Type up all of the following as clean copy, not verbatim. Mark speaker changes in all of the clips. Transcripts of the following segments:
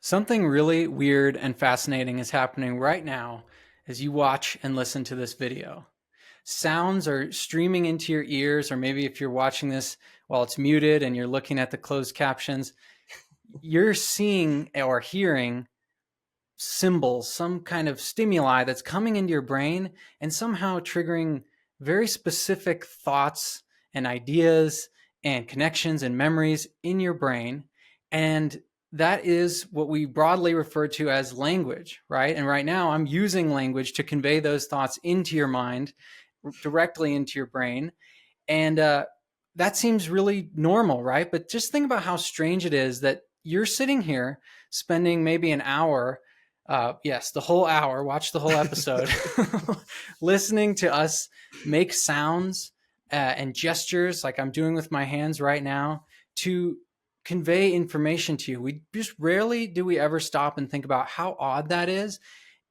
Speaker 1: Something really weird and fascinating is happening right now as you watch and listen to this video. Sounds are streaming into your ears, or maybe if you're watching this while it's muted and you're looking at the closed captions, you're seeing or hearing symbols, some kind of stimuli that's coming into your brain and somehow triggering very specific thoughts and ideas and connections and memories in your brain. And that is what we broadly refer to as language, right? And right now I'm using language to convey those thoughts into your mind, directly into your brain. And that seems really normal, right? But just think about how strange it is that you're sitting here spending maybe an hour, yes, the whole hour, watch the whole episode, listening to us make sounds and gestures like I'm doing with my hands right now to convey information to you. We just rarely do we ever stop and think about how odd that is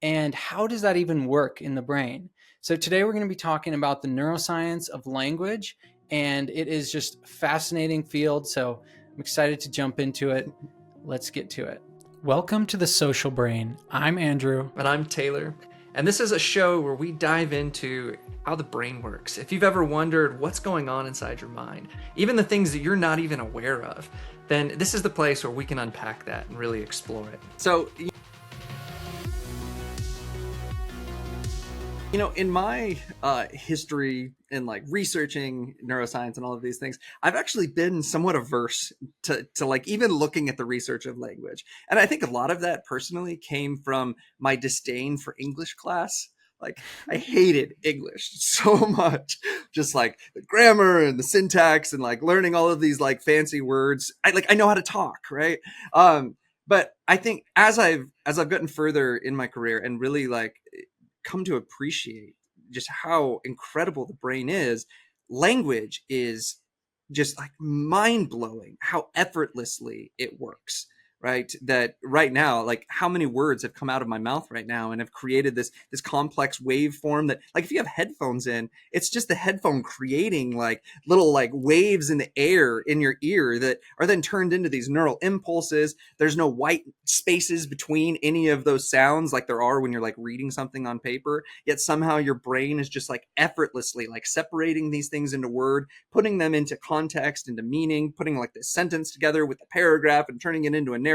Speaker 1: and how does that even work in the brain. So today we're going to be talking about the neuroscience of language, and it is just a fascinating field. So I'm excited to jump into it. Let's get to it. Welcome to The Social Brain. I'm Andrew.
Speaker 2: And I'm Taylor. And this is a show where we dive into how the brain works. If you've ever wondered what's going on inside your mind, even the things that you're not even aware of, then this is the place where we can unpack that and really explore it.
Speaker 3: So, in my history in like researching neuroscience and all of these things, I've actually been somewhat averse to like even looking at the research of language. And I think a lot of that personally came from my disdain for English class. Like I hated English so much, just like the grammar and the syntax and like learning all of these like fancy words. I know how to talk, right? But I think as I've gotten further in my career and really like come to appreciate just how incredible the brain is, language is just like mind blowing how effortlessly it works. Right, that right now, like how many words have come out of my mouth right now and have created this complex waveform that, like, if you have headphones in, it's just the headphone creating like little like waves in the air in your ear that are then turned into these neural impulses. There's no white spaces between any of those sounds like there are when you're like reading something on paper, yet somehow your brain is just like effortlessly like separating these things into word, putting them into context, into meaning, putting like this sentence together with a paragraph and turning it into a narrative,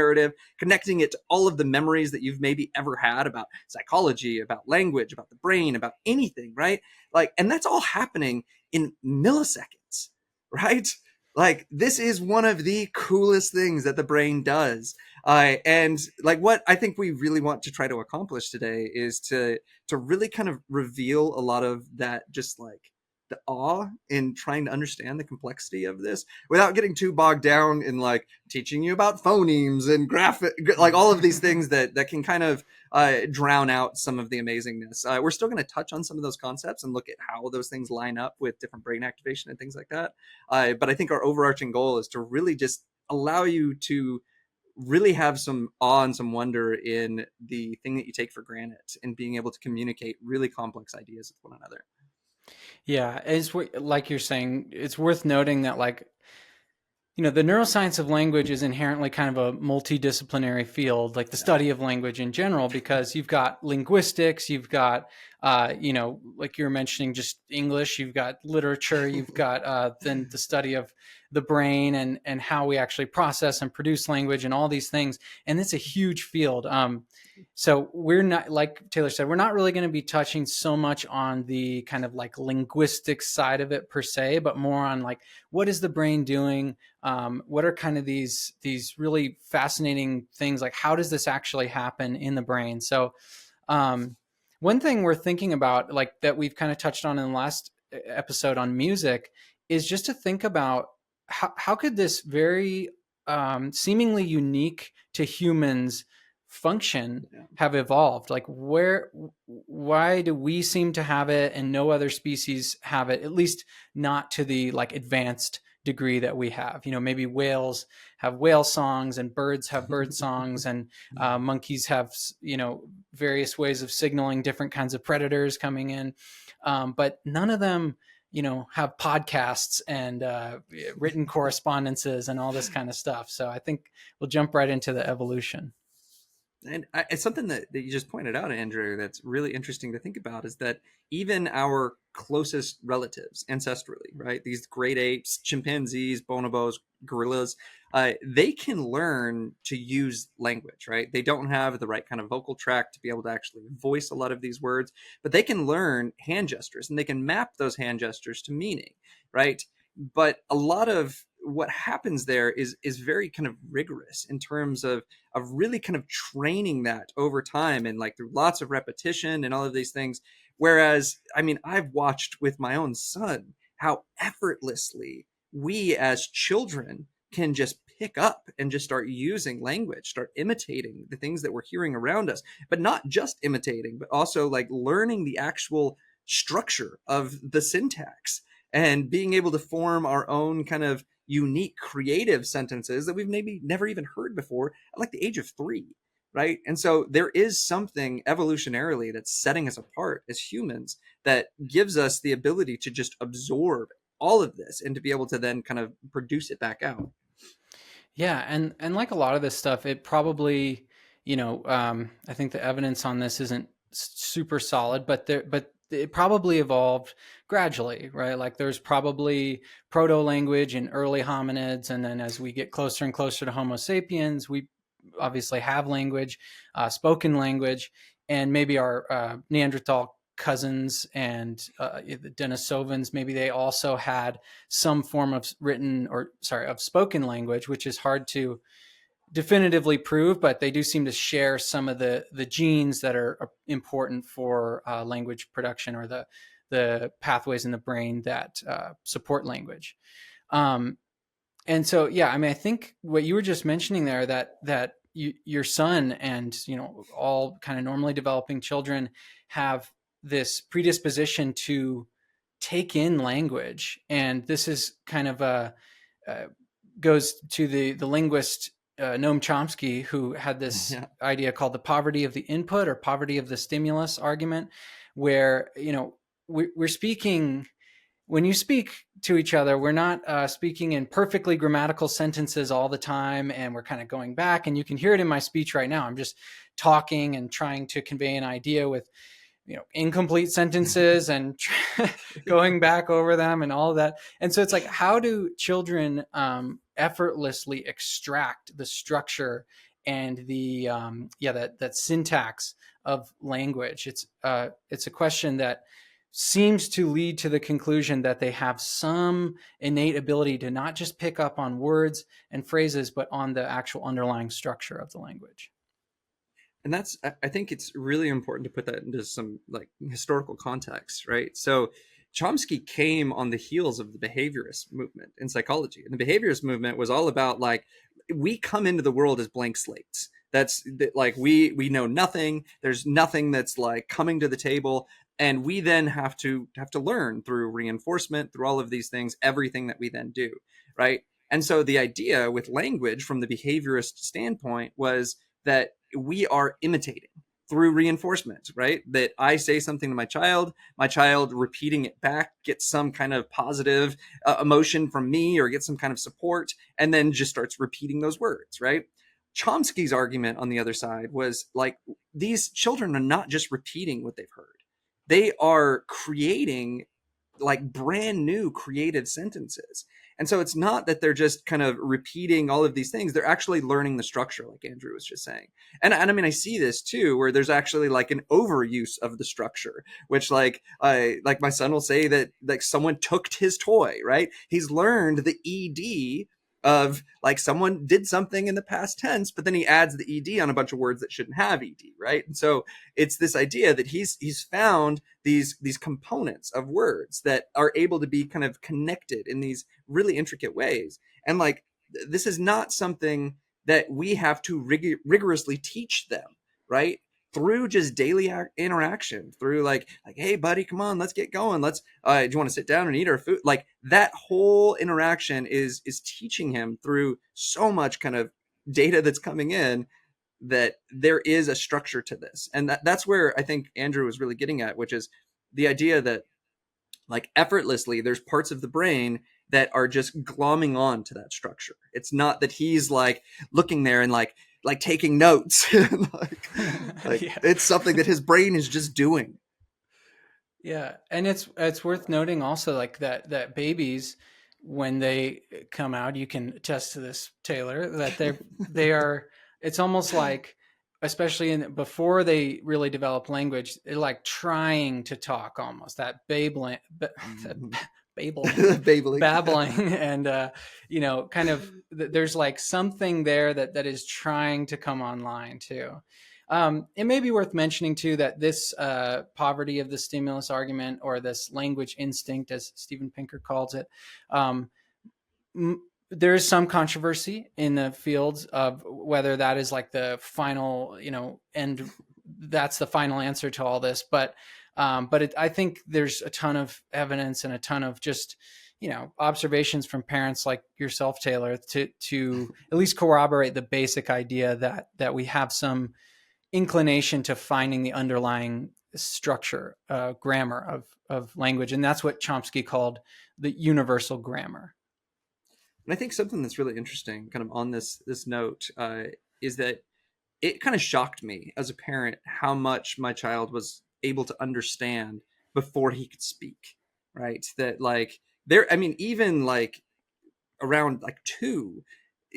Speaker 3: connecting it to all of the memories that you've maybe ever had about psychology, about language, about the brain, about anything, right? Like, and that's all happening in milliseconds, right? Like, this is one of the coolest things that the brain does. And like what I think we really want to try to accomplish today is to really kind of reveal a lot of that, just like the awe in trying to understand the complexity of this without getting too bogged down in like teaching you about phonemes and graphic, like all of these things that can kind of drown out some of the amazingness. We're still going to touch on some of those concepts and look at how those things line up with different brain activation and things like that. But I think our overarching goal is to really just allow you to really have some awe and some wonder in the thing that you take for granted and being able to communicate really complex ideas with one another.
Speaker 1: Yeah, it's like you're saying, it's worth noting that the neuroscience of language is inherently kind of a multidisciplinary field, like the study of language in general, because you've got linguistics, you've got, like you were mentioning, just English, you've got literature, you've got then the study of the brain and how we actually process and produce language and all these things. And it's a huge field. So we're not, like Taylor said, we're not really going to be touching so much on the kind of like linguistic side of it per se, but more on like, what is the brain doing? What are kind of these really fascinating things? Like, how does this actually happen in the brain? So one thing we're thinking about, like that we've kind of touched on in the last episode on music, is just to think about how could this very seemingly unique to humans function have evolved. Like why do we seem to have it and no other species have it, at least not to the like advanced degree that we have? Maybe whales have whale songs and birds have bird songs and monkeys have various ways of signaling different kinds of predators coming in, but none of them have podcasts and written correspondences and all this kind of stuff. So I think we'll jump right into the evolution.
Speaker 3: And it's something that you just pointed out, Andrew, that's really interesting to think about is that even our closest relatives ancestrally, right? These great apes, chimpanzees, bonobos, gorillas, they can learn to use language, right? They don't have the right kind of vocal tract to be able to actually voice a lot of these words, but they can learn hand gestures and they can map those hand gestures to meaning, right? But a lot of what happens there is very kind of rigorous in terms of really kind of training that over time and like through lots of repetition and all of these things. Whereas, I mean, I've watched with my own son how effortlessly we as children can just pick up and just start using language, start imitating the things that we're hearing around us, but not just imitating, but also like learning the actual structure of the syntax and being able to form our own kind of unique creative sentences that we've maybe never even heard before at like the age of 3, right? And so there is something evolutionarily that's setting us apart as humans that gives us the ability to just absorb all of this and to be able to then kind of produce it back out.
Speaker 1: Yeah, and like a lot of this stuff, it probably, I think the evidence on this isn't super solid, but it probably evolved gradually, right? Like there's probably proto language in early hominids, and then as we get closer and closer to Homo sapiens, we obviously have language, spoken language, and maybe our Neanderthal cousins and the Denisovans, maybe they also had some form of of spoken language, which is hard to definitively prove, but they do seem to share some of the genes that are important for language production, or the pathways in the brain that support language. And so, yeah, I mean, I think what you were just mentioning there, that your son and all kind of normally developing children have this predisposition to take in language, and this is kind of goes to the linguist Noam Chomsky, who had this
Speaker 3: Yeah.
Speaker 1: idea called the poverty of the input or poverty of the stimulus argument, where we're speaking. When you speak to each other, we're not speaking in perfectly grammatical sentences all the time, and we're kind of going back, and you can hear it in my speech right now. I'm just talking and trying to convey an idea with incomplete sentences and going back over them and all of that. And so it's like, how do children effortlessly extract the structure and the that syntax of language? It's a question that seems to lead to the conclusion that they have some innate ability to not just pick up on words and phrases, but on the actual underlying structure of the language.
Speaker 3: And that's, I think it's really important to put that into some like historical context, right? So Chomsky came on the heels of the behaviorist movement in psychology, and the behaviorist movement was all about like, we come into the world as blank slates. That's like we know nothing, there's nothing that's like coming to the table, and we then have to learn through reinforcement, through all of these things, everything that we then do, right? And so the idea with language from the behaviorist standpoint was that we are imitating through reinforcement, right? That I say something to my child repeating it back gets some kind of positive emotion from me or gets some kind of support, and then just starts repeating those words, right? Chomsky's argument on the other side was like, these children are not just repeating what they've heard, they are creating like brand new creative sentences. And so it's not that they're just kind of repeating all of these things. They're actually learning the structure, like Andrew was just saying. And I mean, I see this too, where there's actually like an overuse of the structure, which like my son will say that like someone took his toy, right? He's learned the ED of like someone did something in the past tense, but then he adds the ED on a bunch of words that shouldn't have ED, right? And so it's this idea that he's found these components of words that are able to be kind of connected in these really intricate ways. And like, this is not something that we have to rigorously teach them, right? Through just daily interaction, through like, hey buddy, come on, let's get going. Let's, do you want to sit down and eat our food? Like that whole interaction is teaching him through so much kind of data that's coming in, that there is a structure to this. And that's where I think Andrew was really getting at, which is the idea that like effortlessly there's parts of the brain that are just glomming on to that structure. It's not that he's like looking there and like like taking notes. like
Speaker 1: Yeah.
Speaker 3: it's something that his brain is just doing.
Speaker 1: Yeah, and it's worth noting also like that babies when they come out, you can attest to this, Taylor, that they are it's almost like especially in before they really develop language, they're like trying to talk almost that babling,
Speaker 3: Babbling.
Speaker 1: babbling, and kind of there's like something there that is trying to come online too. It may be worth mentioning too that this poverty of the stimulus argument, or this language instinct, as Steven Pinker calls it, um, there is some controversy in the fields of whether that is like the final, and that's the final answer to all this. But I think there's a ton of evidence and a ton of just observations from parents like yourself, Taylor, to at least corroborate the basic idea that we have some inclination to finding the underlying structure, grammar of language, and that's what Chomsky called the universal grammar.
Speaker 3: And I think something that's really interesting, kind of on this note, is that it kind of shocked me as a parent how much my child was able to understand before he could speak. Right? That like there, I mean, even like around like 2,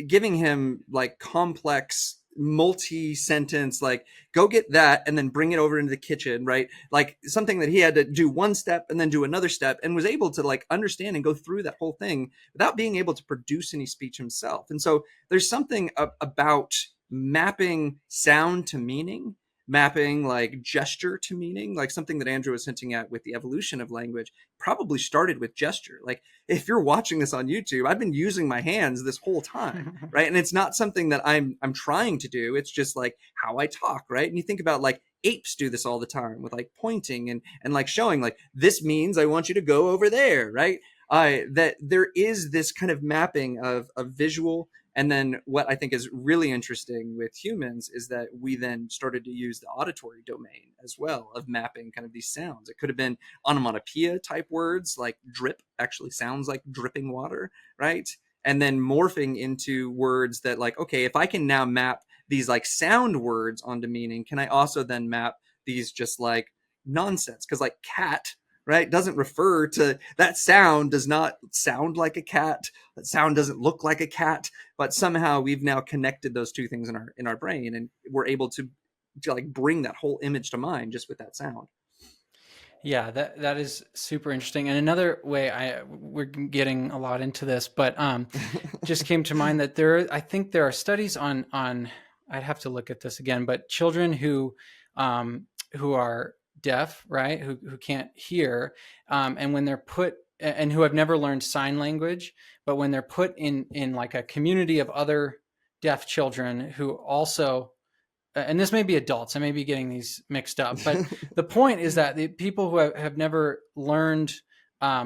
Speaker 3: giving him like complex multi-sentence, like go get that and then bring it over into the kitchen, right? Like something that he had to do one step and then do another step, and was able to like understand and go through that whole thing without being able to produce any speech himself. And so there's something about mapping sound to meaning, mapping like gesture to meaning, like something that Andrew was hinting at with the evolution of language probably started with gesture. Like if you're watching this on YouTube, I've been using my hands this whole time, right? And it's not something that I'm trying to do. It's just like how I talk, right? And you think about like apes do this all the time with like pointing and like showing like this means I want you to go over there, right? That there is this kind of mapping of visual. And then what I think is really interesting with humans is that we then started to use the auditory domain as well of mapping kind of these sounds. It could have been onomatopoeia type words, like drip actually sounds like dripping water, right? And then morphing into words that like, okay, if I can now map these like sound words onto meaning, can I also then map these just like nonsense? Because like cat, right, doesn't refer to that sound, does not sound like a cat, that sound doesn't look like a cat, but somehow we've now connected those two things in our brain, and we're able to like bring that whole image to mind just with that sound.
Speaker 1: Yeah, that is super interesting. And another way we're getting a lot into this, but just came to mind that I think there are studies on I'd have to look at this again, but children who are deaf, right, who can't hear, and when they're put and who have never learned sign language, but when they're put in like a community of other deaf children who also, and this may be adults, I may be getting these mixed up, but the point is that the people who have never learned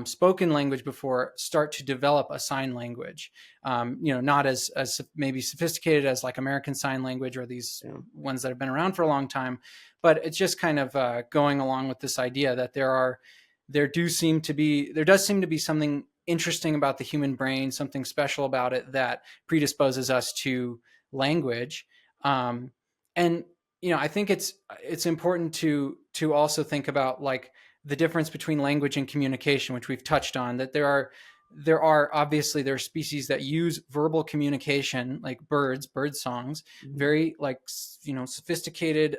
Speaker 1: spoken language before start to develop a sign language, not as maybe sophisticated as like American Sign Language or these ones that have been around for a long time, but it's just kind of going along with this idea that there does seem to be something interesting about the human brain, something special about it that predisposes us to language. And I think it's important to also think about like the difference between language and communication, which we've touched on. That there are obviously there are species that use verbal communication, like bird songs, very like sophisticated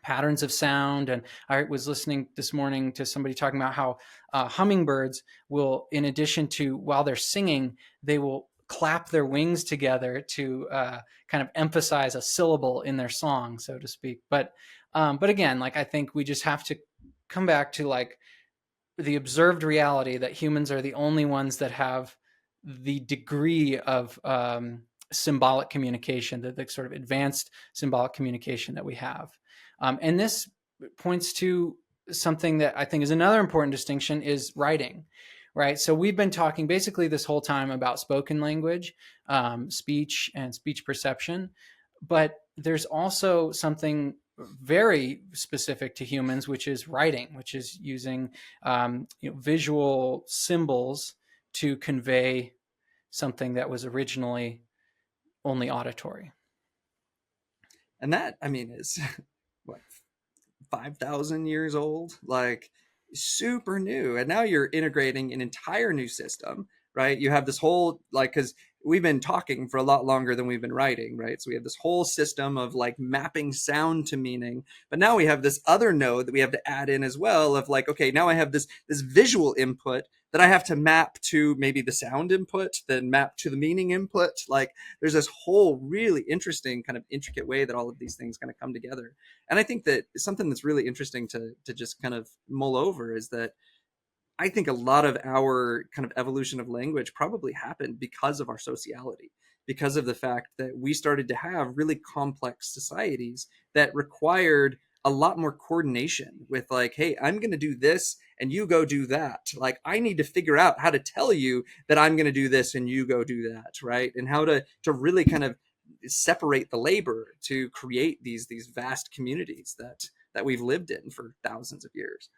Speaker 1: patterns of sound. And I was listening this morning to somebody talking about how hummingbirds will, in addition to while they're singing, they will clap their wings together to kind of emphasize a syllable in their song, so to speak. But again, like I think we just have to come back to like the observed reality that humans are the only ones that have the degree of symbolic communication, the sort of advanced symbolic communication that we have. And this points to something that I think is another important distinction is writing. Right. So we've been talking basically this whole time about spoken language, speech and speech perception. But there's also something very specific to humans, which is writing, which is using visual symbols to convey something that was originally only auditory.
Speaker 3: And that, I mean, is what, 5,000 years old, like super new. And now you're integrating an entire new system, right? You have this whole, like, because we've been talking for a lot longer than we've been writing, right? So we have this whole system of like mapping sound to meaning, but now we have this other node that we have to add in as well of like, okay, now I have this visual input that I have to map to maybe the sound input, then map to the meaning input. Like there's this whole really interesting kind of intricate way that all of these things kind of come together. And I think that something that's really interesting to just kind of mull over is that I think a lot of our kind of evolution of language probably happened because of our sociality, because of the fact that we started to have really complex societies that required a lot more coordination with like, hey, I'm going to do this and you go do that. Like, I need to figure out how to tell you that I'm going to do this and you go do that, right? And how to really kind of separate the labor to create these vast communities that we've lived in for thousands of years.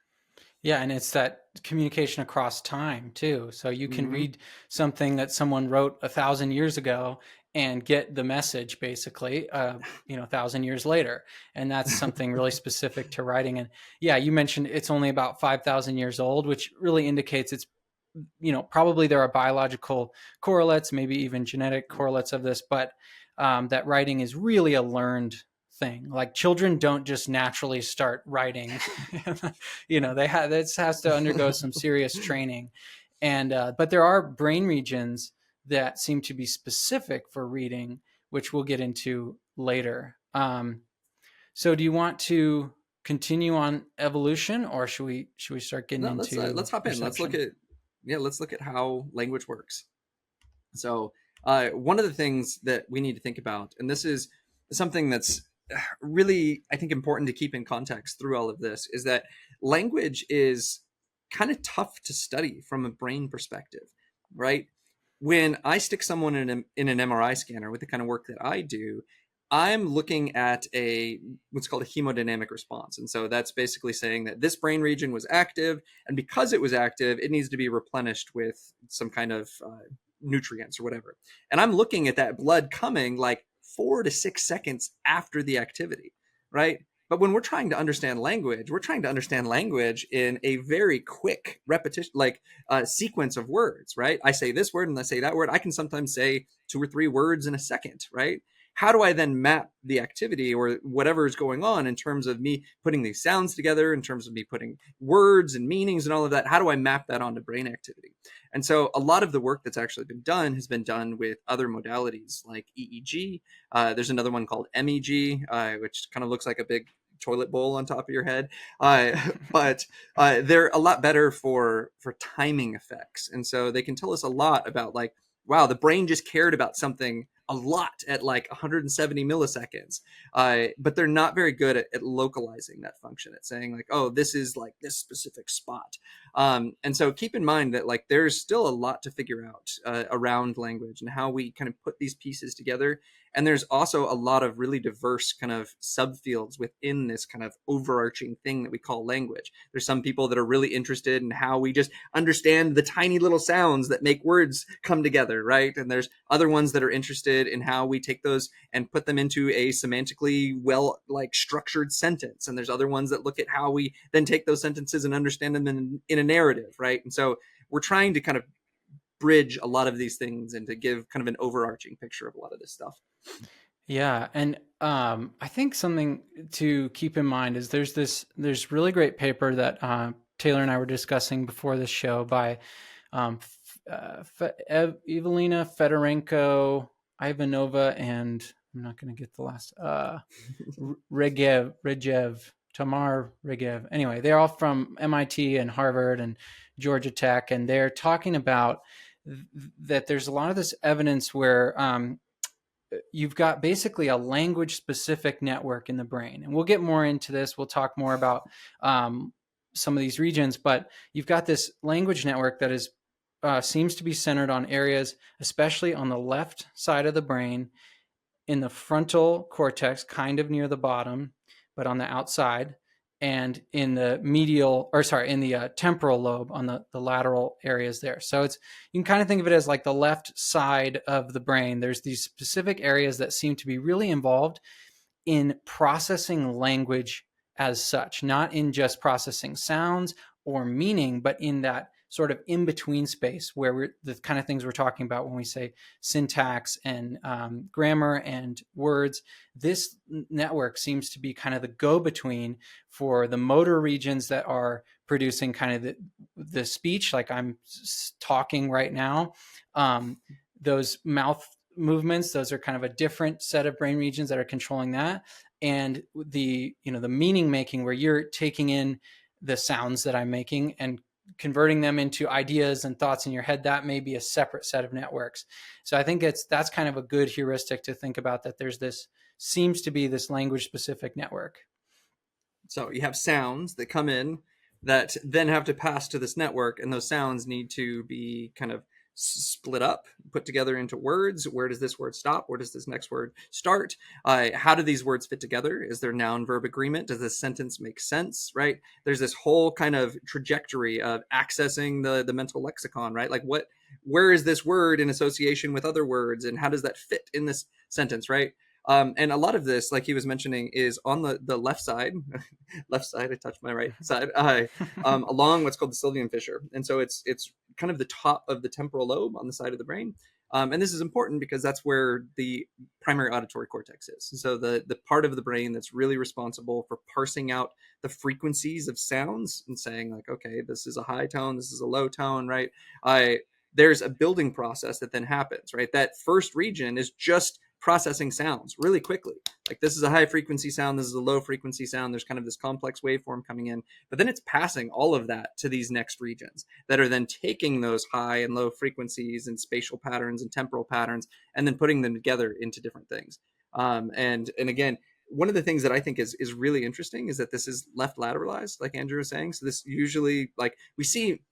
Speaker 1: Yeah, and it's that communication across time too. So you can
Speaker 3: Mm-hmm.
Speaker 1: read something that someone wrote 1,000 years ago and get the message basically, 1,000 years later. And that's something really specific to writing. And yeah, you mentioned it's only about 5,000 years old, which really indicates it's, probably there are biological correlates, maybe even genetic correlates of this, but that writing is really a learned thing. Like children don't just naturally start writing. This has to undergo some serious training. And but there are brain regions that seem to be specific for reading, which we'll get into later. So do you want to continue on evolution, or should we start getting
Speaker 3: No, let's
Speaker 1: into
Speaker 3: let's hop in.
Speaker 1: perception?
Speaker 3: Let's look at how language works. So one of the things that we need to think about, and this is something that's really, I think, important to keep in context through all of this, is that language is kind of tough to study from a brain perspective, right? When I stick someone in an MRI scanner with the kind of work that I do, I'm looking at a what's called a hemodynamic response. And so that's basically saying that this brain region was active, and because it was active, it needs to be replenished with some kind of nutrients or whatever. And I'm looking at that blood coming like 4 to 6 seconds after the activity, right? But when we're trying to understand language, we're trying to understand language in a very quick repetition, like sequence of words, right? I say this word and I say that word. I can sometimes say 2 or 3 words in a second, right? How do I then map the activity or whatever is going on in terms of me putting these sounds together, in terms of me putting words and meanings and all of that? How do I map that onto brain activity? And so a lot of the work that's actually been done has been done with other modalities like EEG. There's another one called MEG, which kind of looks like a big toilet bowl on top of your head, but they're a lot better for timing effects, and so they can tell us a lot about like, wow, the brain just cared about something a lot at like 170 milliseconds, but they're not very good at localizing that function, at saying like, oh, this is like this specific spot. And so keep in mind that like there's still a lot to figure out around language and how we kind of put these pieces together. And there's also a lot of really diverse kind of subfields within this kind of overarching thing that we call language. There's some people that are really interested in how we just understand the tiny little sounds that make words come together, right? And there's other ones that are interested in how we take those and put them into a semantically well like structured sentence. And there's other ones that look at how we then take those sentences and understand them in a narrative, right? And so we're trying to kind of bridge a lot of these things and to give kind of an overarching picture of a lot of this stuff.
Speaker 1: Yeah, and I think something to keep in mind is there's really great paper that Taylor and I were discussing before this show by Evelina Fedorenko, Ivanova, and I'm not going to get the last Regev, Tamar Regev. Anyway, they're all from MIT and Harvard and Georgia Tech, and they're talking about that there's a lot of this evidence where you've got basically a language specific network in the brain. And we'll get more into this. We'll talk more about some of these regions, but you've got this language network that is seems to be centered on areas, especially on the left side of the brain, in the frontal cortex, kind of near the bottom, but on the outside, and in the in the temporal lobe on the lateral areas there. So you can kind of think of it as like the left side of the brain. There's these specific areas that seem to be really involved in processing language as such, not in just processing sounds or meaning, but in that sort of in between space where we're the kind of things we're talking about when we say syntax and grammar and words. This network seems to be kind of the go between for the motor regions that are producing kind of the speech, like I'm talking right now. Those mouth movements, those are kind of a different set of brain regions that are controlling that. And the meaning making, where you're taking in the sounds that I'm making and converting them into ideas and thoughts in your head, that may be a separate set of networks. So I think that's kind of a good heuristic to think about, that there's seems to be this language specific network.
Speaker 3: So you have sounds that come in that then have to pass to this network, and those sounds need to be kind of split up, put together into words. Where does this word stop? Where does this next word start? How do these words fit together? Is there noun verb agreement? Does this sentence make sense? Right? There's this whole kind of trajectory of accessing the mental lexicon, right? Like where is this word in association with other words, and how does that fit in this sentence, right? And a lot of this, like he was mentioning, is on the left side. Left side, I touched my right side, along what's called the Sylvian fissure. And so it's kind of the top of the temporal lobe on the side of the brain. And this is important because that's where the primary auditory cortex is. So the part of the brain that's really responsible for parsing out the frequencies of sounds and saying, like, okay, this is a high tone, this is a low tone, right? There's a building process that then happens, right? That first region is just processing sounds really quickly. Like, this is a high frequency sound, this is a low frequency sound. There's kind of this complex waveform coming in, but then it's passing all of that to these next regions that are then taking those high and low frequencies and spatial patterns and temporal patterns and then putting them together into different things. And again, one of the things that I think is really interesting is that this is left lateralized, like Andrew was saying. So this usually, like, we see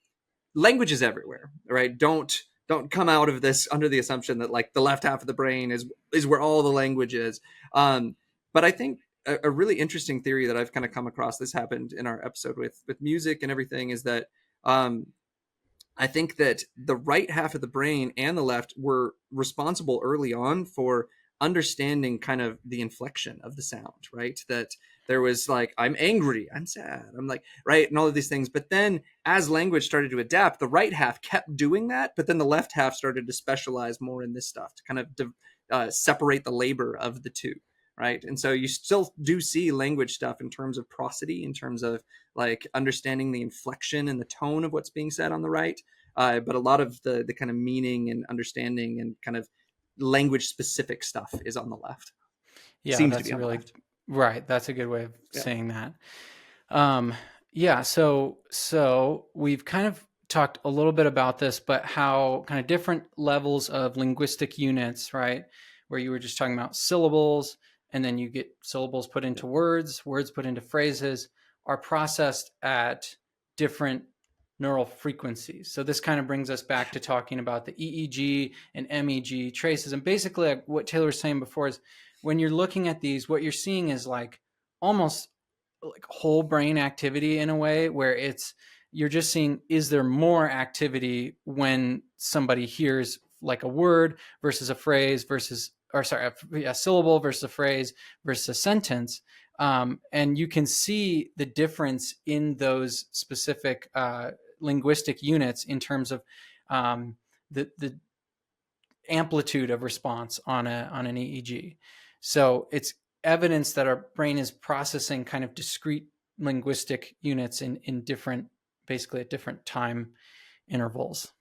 Speaker 3: languages everywhere, right? Don't come out of this under the assumption that, like, the left half of the brain is where all the language is. But I think a really interesting theory that I've kind of come across, this happened in our episode with music and everything, is that I think that the right half of the brain and the left were responsible early on for understanding kind of the inflection of the sound, right? That there was, like, I'm angry, I'm sad, I'm like, right, and all of these things. But then as language started to adapt, the right half kept doing that, but then the left half started to specialize more in this stuff to kind of separate the labor of the two, right? And so you still do see language stuff in terms of prosody, in terms of, like, understanding the inflection and the tone of what's being said on the right. But a lot of the kind of meaning and understanding and kind of language specific stuff is on the left.
Speaker 1: Yeah,
Speaker 3: Seems to
Speaker 1: that's
Speaker 3: be on the left.
Speaker 1: right. That's a good way of
Speaker 3: Yeah.
Speaker 1: saying that. Yeah. So we've kind of talked a little bit about this, but how kind of different levels of linguistic units, right? Where you were just talking about syllables, and then you get syllables put into words put into phrases, are processed at different neural frequencies. So this kind of brings us back to talking about the EEG and MEG traces. And basically, like what Taylor was saying before, is when you're looking at these, what you're seeing is like almost like whole brain activity in a way, where you're just seeing, is there more activity when somebody hears like a word versus a phrase versus, or sorry, a syllable versus a phrase versus a sentence. And you can see the difference in those specific linguistic units in terms of the amplitude of response on an EEG. So it's evidence that our brain is processing kind of discrete linguistic units in different, basically at different time intervals.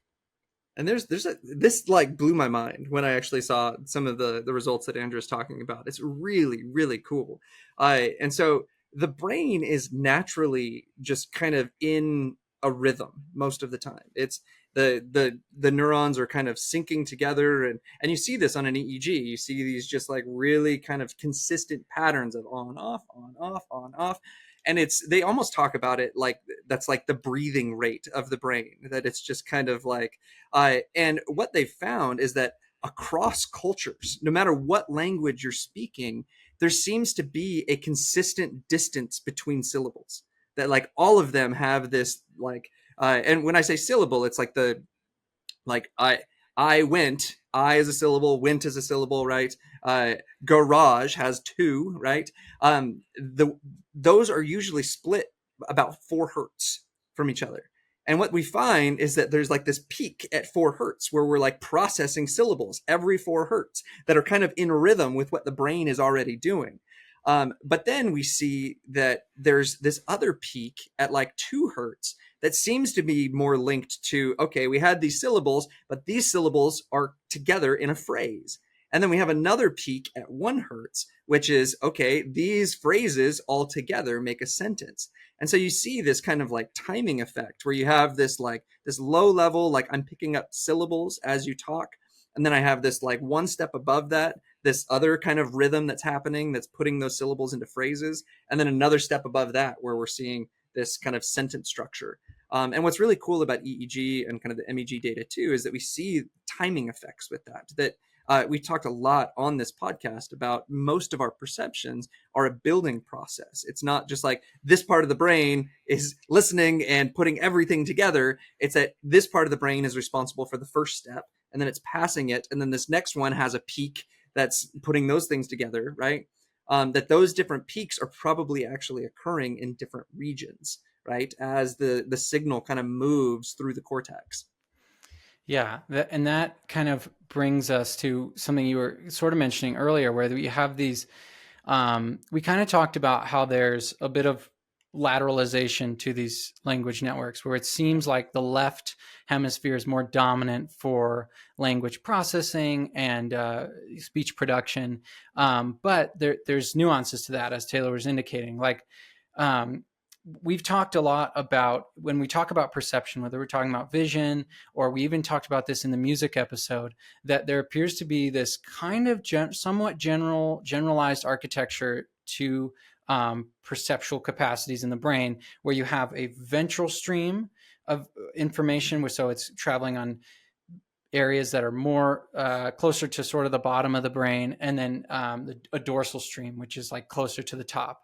Speaker 3: And this like blew my mind when I actually saw some of the results that Andrew's talking about. It's really, really cool. And so the brain is naturally just kind of in a rhythm most of the time. It's the neurons are kind of syncing together, and you see this on an EEG. You see these just like really kind of consistent patterns of on off, on off, on off. And they almost talk about it like that's like the breathing rate of the brain, that it's just kind of like, and what they found is that across cultures, no matter what language you're speaking, there seems to be a consistent distance between syllables, that like all of them have this like, and when I say syllable, it's like I went, I is a syllable, went is a syllable, right? Garage has 2, right? Those are usually split about 4 hertz from each other. And what we find is that there's like this peak at 4 hertz where we're like processing syllables every 4 hertz that are kind of in rhythm with what the brain is already doing. But then we see that there's this other peak at like 2 hertz that seems to be more linked to, okay, we had these syllables, but these syllables are together in a phrase. And then we have another peak at 1 hertz, which is, okay, these phrases all together make a sentence. And so you see this kind of like timing effect where you have this like this low level, like I'm picking up syllables as you talk. And then I have this like one step above that, this other kind of rhythm that's happening that's putting those syllables into phrases. And then another step above that where we're seeing this kind of sentence structure. And what's really cool about EEG and kind of the MEG data too is that we see timing effects with that we talked a lot on this podcast about most of our perceptions are a building process. It's not just like this part of the brain is listening and putting everything together. It's that this part of the brain is responsible for the first step, and then it's passing it. And then this next one has a peak that's putting those things together, right? That those different peaks are probably actually occurring in different regions, right? As the signal kind of moves through the cortex.
Speaker 1: Yeah, and that kind of brings us to something you were sort of mentioning earlier, where we have these. We kind of talked about how there's a bit of lateralization to these language networks, where it seems like the left hemisphere is more dominant for language processing and speech production, but there's nuances to that, as Taylor was indicating, like. We've talked a lot about when we talk about perception, whether we're talking about vision, or we even talked about this in the music episode, that there appears to be this kind of somewhat generalized architecture to perceptual capacities in the brain, where you have a ventral stream of information, so it's traveling on areas that are more closer to sort of the bottom of the brain, and then a dorsal stream, which is like closer to the top.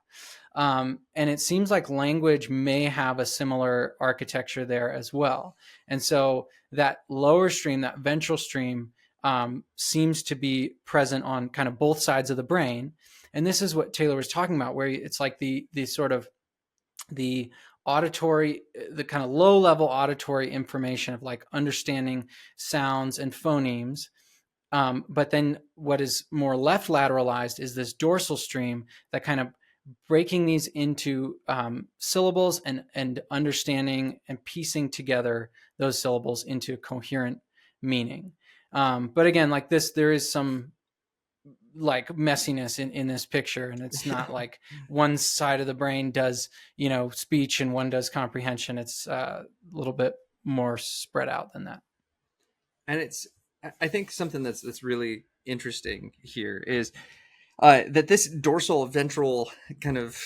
Speaker 1: And it seems like language may have a similar architecture there as well. And so that lower stream, that ventral stream, seems to be present on kind of both sides of the brain. And this is what Taylor was talking about, where it's like the sort of the auditory, the kind of low level auditory information of like understanding sounds and phonemes. But then what is more left lateralized is this dorsal stream that kind of breaking these into syllables and understanding and piecing together those syllables into coherent meaning. But again, like this, there is some like messiness in this picture, and it's not like one side of the brain does, speech and one does comprehension. It's a little bit more spread out than that.
Speaker 3: And I think something that's really interesting here is that this dorsal ventral kind of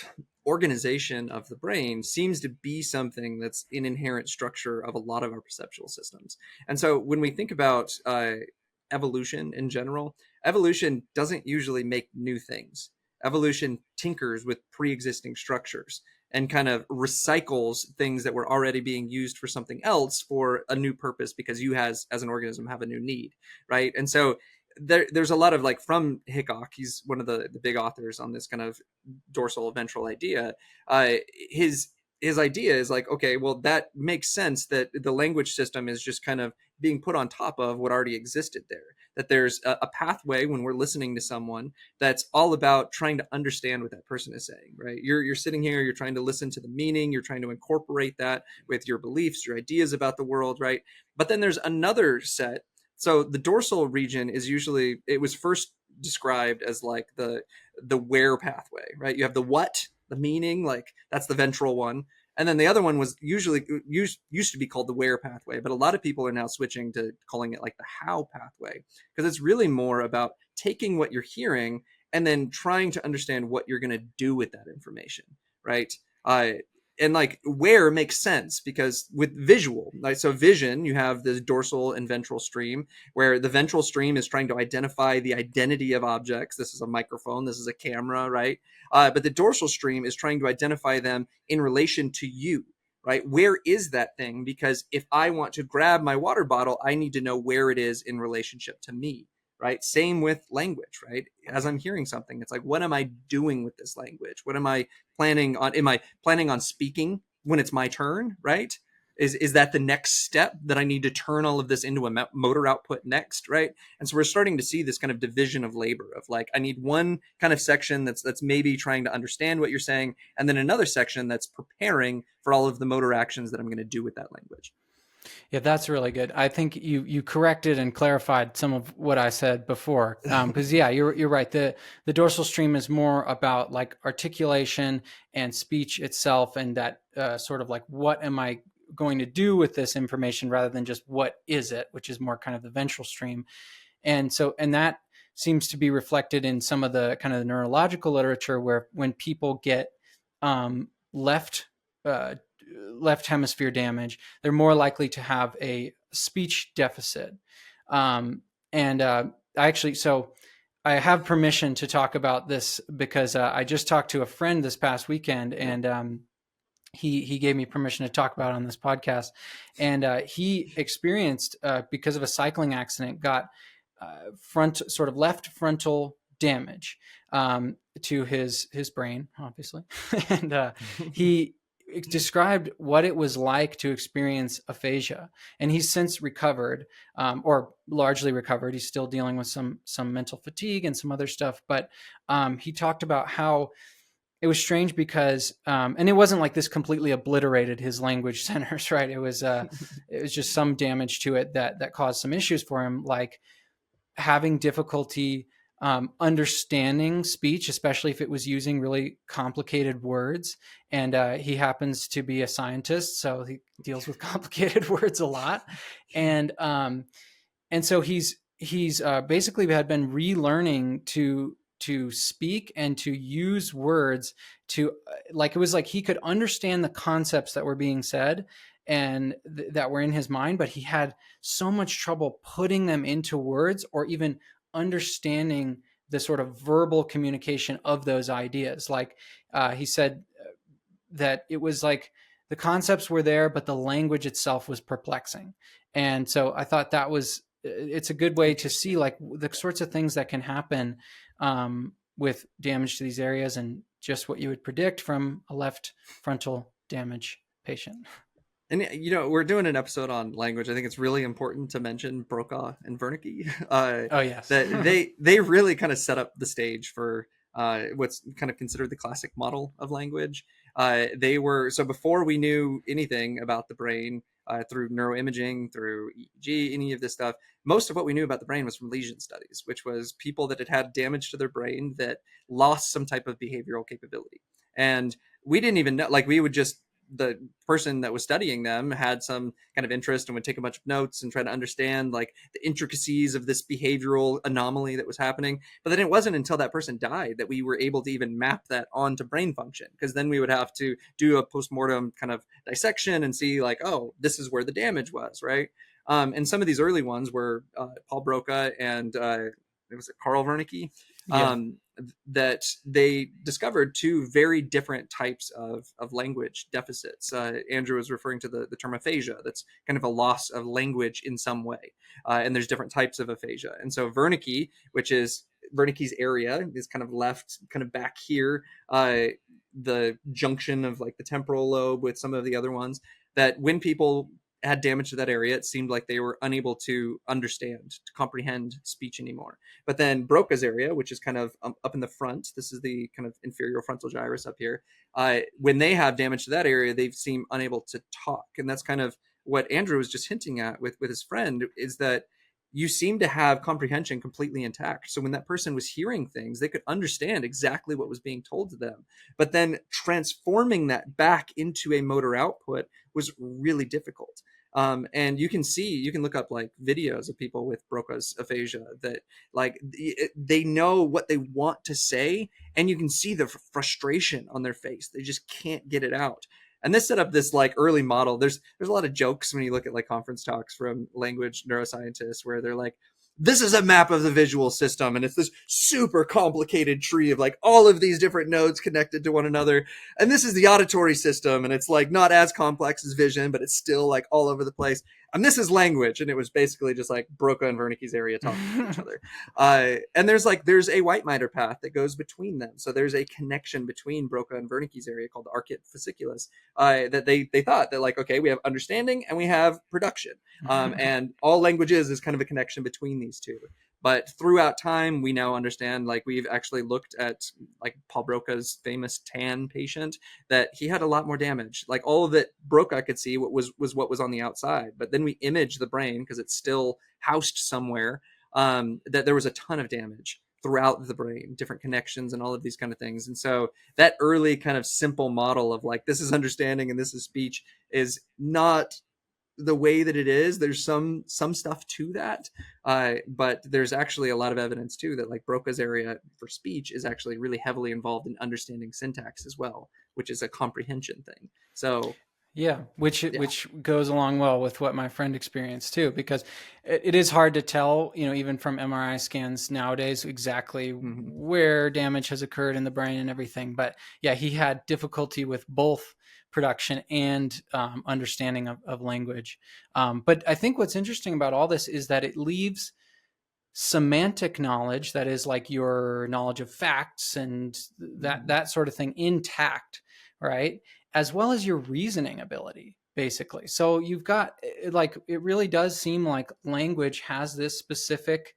Speaker 3: organization of the brain seems to be something that's an inherent structure of a lot of our perceptual systems. And so when we think about evolution in general, evolution doesn't usually make new things. Evolution tinkers with pre-existing structures and kind of recycles things that were already being used for something else for a new purpose, because you as an organism have a new need, right? And so there's a lot of like from Hickok, he's one of the big authors on this kind of dorsal ventral idea. His idea is like, okay, well, that makes sense that the language system is just kind of being put on top of what already existed there. That there's a pathway when we're listening to someone that's all about trying to understand what that person is saying, right? You're sitting here, you're trying to listen to the meaning, you're trying to incorporate that with your beliefs, your ideas about the world, right? But then there's another set. So the dorsal region is usually, it was first described as like the where pathway, right? You have the what, the meaning, like that's the ventral one. And then the other one was used to be called the where pathway, but a lot of people are now switching to calling it like the how pathway, because it's really more about taking what you're hearing and then trying to understand what you're going to do with that information, right? And like where makes sense because with visual, like so vision, you have the dorsal and ventral stream, where the ventral stream is trying to identify the identity of objects. This is a microphone, this is a camera, right? But the dorsal stream is trying to identify them in relation to you, right? Where is that thing? Because if I want to grab my water bottle, I need to know where it is in relationship to me, right? Same with language, right? As I'm hearing something, it's like, what am I doing with this language? What am I planning on? Am I planning on speaking when it's my turn, right? Is that the next step that I need to turn all of this into a motor output next, right? And so we're starting to see this kind of division of labor of like, I need one kind of section that's maybe trying to understand what you're saying, and then another section that's preparing for all of the motor actions that I'm going to do with that language.
Speaker 1: Yeah, that's really good. I think you corrected and clarified some of what I said before. Because yeah, you're right. The dorsal stream is more about like articulation and speech itself, and that sort of like, what am I going to do with this information, rather than just what is it, which is more kind of the ventral stream. And so, and that seems to be reflected in some of the kind of the neurological literature, where when people get left left hemisphere damage, they're more likely to have a speech deficit. And I actually, so I have permission to talk about this because I just talked to a friend this past weekend, and he gave me permission to talk about it on this podcast. And he experienced, because of a cycling accident, got sort of left frontal damage to his brain, obviously. And he described what it was like to experience aphasia, and he's since recovered, or largely recovered. He's still dealing with some mental fatigue and some other stuff, but he talked about how it was strange because, and it wasn't like this completely obliterated his language centers, right? It was just some damage to it that caused some issues for him, like having difficulty understanding speech, especially if it was using really complicated words. And he happens to be a scientist, so he deals with complicated words a lot. And so he's basically had been relearning to speak and to use words to, like, it was like he could understand the concepts that were being said and that were in his mind, but he had so much trouble putting them into words or even understanding the sort of verbal communication of those ideas. Like he said that it was like the concepts were there, but the language itself was perplexing. And so I thought it's a good way to see like the sorts of things that can happen with damage to these areas, and just what you would predict from a left frontal damage patient.
Speaker 3: And we're doing an episode on language. I think it's really important to mention Broca and Wernicke.
Speaker 1: Oh yes,
Speaker 3: that they really kind of set up the stage for what's kind of considered the classic model of language. They were, so before we knew anything about the brain, through neuroimaging, through EEG, any of this stuff, most of what we knew about the brain was from lesion studies, which was people that had damage to their brain that lost some type of behavioral capability. And we didn't even know, like, we would just, the person that was studying them had some kind of interest and would take a bunch of notes and try to understand like the intricacies of this behavioral anomaly that was happening. But then it wasn't until that person died that we were able to even map that onto brain function, because then we would have to do a postmortem kind of dissection and see like, oh, this is where the damage was, right? And some of these early ones were Paul Broca and it was Carl Wernicke.
Speaker 1: Yeah.
Speaker 3: That they discovered two very different types of language deficits. Andrew was referring to the term aphasia. That's kind of a loss of language in some way. And there's different types of aphasia. And so Wernicke, which is Wernicke's area, is kind of left, kind of back here, the junction of like the temporal lobe with some of the other ones, that when people had damage to that area, it seemed like they were unable to understand, to comprehend speech anymore. But then Broca's area, which is kind of up in the front, this is the kind of inferior frontal gyrus up here, when they have damage to that area, they seem unable to talk. And that's kind of what Andrew was just hinting at with his friend, is that you seem to have comprehension completely intact. So when that person was hearing things, they could understand exactly what was being told to them. But then transforming that back into a motor output was really difficult. And you can look up like videos of people with Broca's aphasia that like they know what they want to say, and you can see the frustration on their face. They just can't get it out. And this set up this like early model. There's a lot of jokes when you look at like conference talks from language neuroscientists where they're like, this is a map of the visual system, and it's this super complicated tree of like all of these different nodes connected to one another. And this is the auditory system, and it's like not as complex as vision, but it's still like all over the place. And this is language, and it was basically just like Broca and Wernicke's area talking to each other. And there's a white miter path that goes between them, so there's a connection between Broca and Wernicke's area called the arcuate fasciculus, that they thought that like, okay, we have understanding and we have production, and all languages is kind of a connection between these two. But throughout time, we now understand, like we've actually looked at like Paul Broca's famous tan patient, that he had a lot more damage. Like all that Broca could see was what was on the outside. But then we image the brain because it's still housed somewhere, that there was a ton of damage throughout the brain, different connections and all of these kind of things. And so that early kind of simple model of like, this is understanding and this is speech is not the way that it is. There's some stuff to that, but there's actually a lot of evidence too that like Broca's area for speech is actually really heavily involved in understanding syntax as well, which is a comprehension thing. So
Speaker 1: yeah, which goes along well with what my friend experienced too, because it is hard to tell, even from MRI scans nowadays, exactly where damage has occurred in the brain and everything. But yeah, he had difficulty with both production and understanding of language. But I think what's interesting about all this is that it leaves semantic knowledge, that is like your knowledge of facts and that sort of thing, intact, right? As well as your reasoning ability, basically. So you've got, like, it really does seem like language has this specific,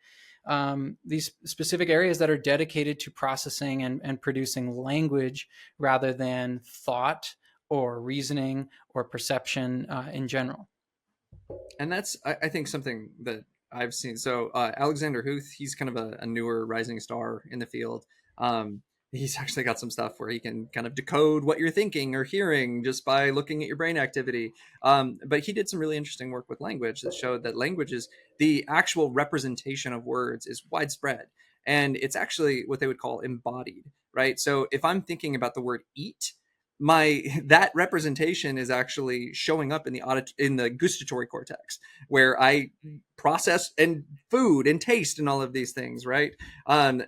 Speaker 1: these specific areas that are dedicated to processing and producing language rather than thought or reasoning or perception in general.
Speaker 3: And that's, I think, something that I've seen. So Alexander Huth, he's kind of a newer rising star in the field. He's actually got some stuff where he can kind of decode what you're thinking or hearing just by looking at your brain activity. But he did some really interesting work with language that showed that language is the actual representation of words is widespread. And it's actually what they would call embodied, right? So if I'm thinking about the word eat, that representation is actually showing up in the gustatory cortex, where I process and food and taste and all of these things, right?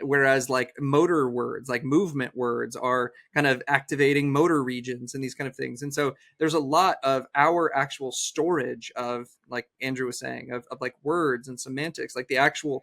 Speaker 3: Whereas like motor words, like movement words, are kind of activating motor regions and these kind of things. And so there's a lot of our actual storage of, like Andrew was saying, of like words and semantics, like the actual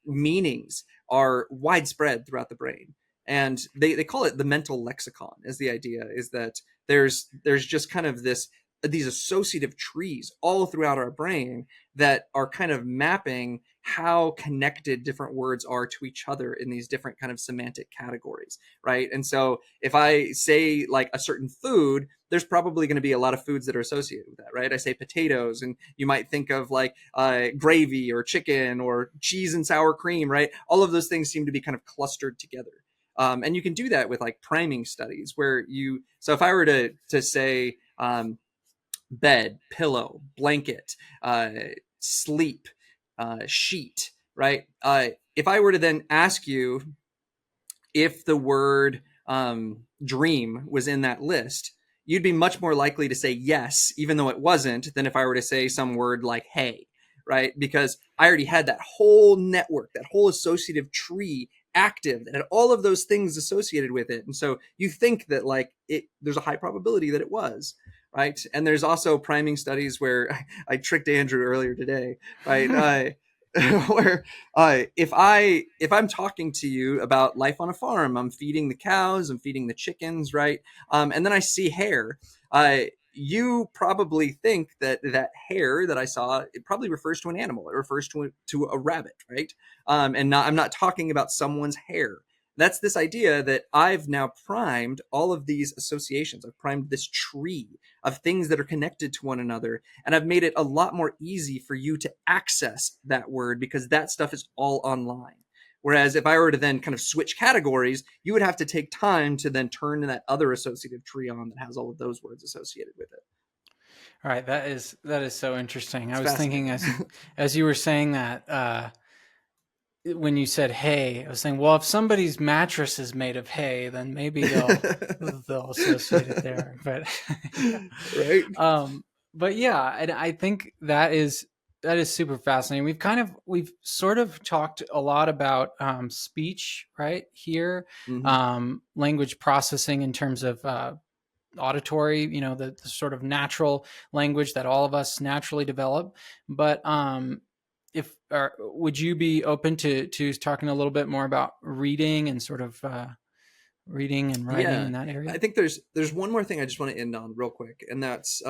Speaker 3: meanings are widespread throughout the brain. And they call it the mental lexicon. Is the idea is that there's just kind of these associative trees all throughout our brain that are kind of mapping how connected different words are to each other in these different kind of semantic categories, right? And so if I say like a certain food, there's probably going to be a lot of foods that are associated with that, right? I say potatoes, and you might think of like gravy or chicken or cheese and sour cream, right? All of those things seem to be kind of clustered together. And you can do that with like priming studies so if I were to say bed, pillow, blanket, sleep, sheet, right? If I were to then ask you if the word dream was in that list, you'd be much more likely to say yes, even though it wasn't, than if I were to say some word like hay, right? Because I already had that whole network, that whole associative tree active that had all of those things associated with it. And so you think that like there's a high probability that it was, right? And there's also priming studies where I tricked Andrew earlier today, right? Where if I'm talking to you about life on a farm, I'm feeding the cows, I'm feeding the chickens, right? And then I see hair. You probably think that hair that I saw, it probably refers to an animal. It refers to a rabbit, right? And I'm not talking about someone's hair. That's this idea that I've now primed all of these associations. I've primed this tree of things that are connected to one another. And I've made it a lot more easy for you to access that word because that stuff is all online. Whereas if I were to then kind of switch categories, you would have to take time to then turn that other associative tree on that has all of those words associated with it.
Speaker 1: All right. That is so interesting. I was thinking as you were saying that, when you said hay, I was saying, well, if somebody's mattress is made of hay, then maybe they'll associate it there. But
Speaker 3: right.
Speaker 1: But yeah, and I think that is that is super fascinating. We've sort of talked a lot about speech right here,
Speaker 3: Hmm.
Speaker 1: language processing in terms of auditory, the sort of natural language that all of us naturally develop. But if would you be open to talking a little bit more about reading and sort of reading and writing
Speaker 3: Yeah,
Speaker 1: in that
Speaker 3: I
Speaker 1: area?
Speaker 3: think there's one more thing I just want to end on real quick, and that's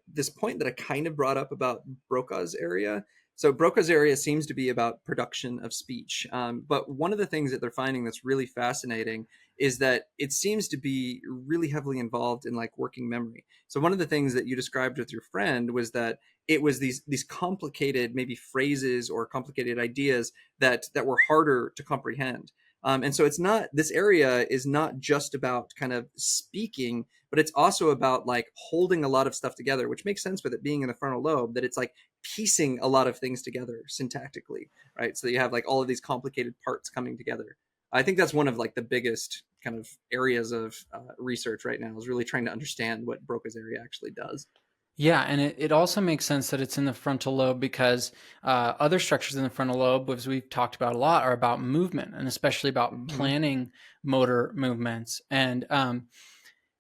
Speaker 3: this point that I kind of brought up about Brocah's area. So Brocah's area seems to be about production of speech, but one of the things that they're finding that's really fascinating is that it seems to be really heavily involved in like working memory. So one of the things that you described with your friend was that it was these complicated maybe phrases or complicated ideas that were harder to comprehend. And so it's not, this area is not just about kind of speaking, but it's also about like holding a lot of stuff together, which makes sense with it being in the frontal lobe, that it's like piecing a lot of things together syntactically, right? So you have like all of these complicated parts coming together. I think that's one of like the biggest kind of areas of research right now, is really trying to understand what Broca's area actually does.
Speaker 1: Yeah, and it also makes sense that it's in the frontal lobe because other structures in the frontal lobe, as we've talked about a lot, are about movement and especially about
Speaker 3: Hmm.
Speaker 1: planning motor movements. And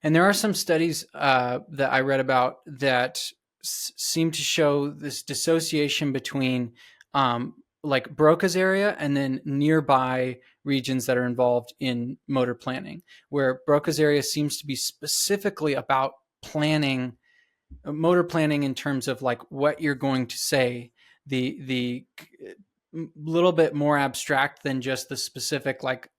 Speaker 1: there are some studies that I read about that seem to show this dissociation between like Broca's area and then nearby regions that are involved in motor planning, where Broca's area seems to be specifically about planning, motor planning in terms of like what you're going to say, the little bit more abstract than just the specific like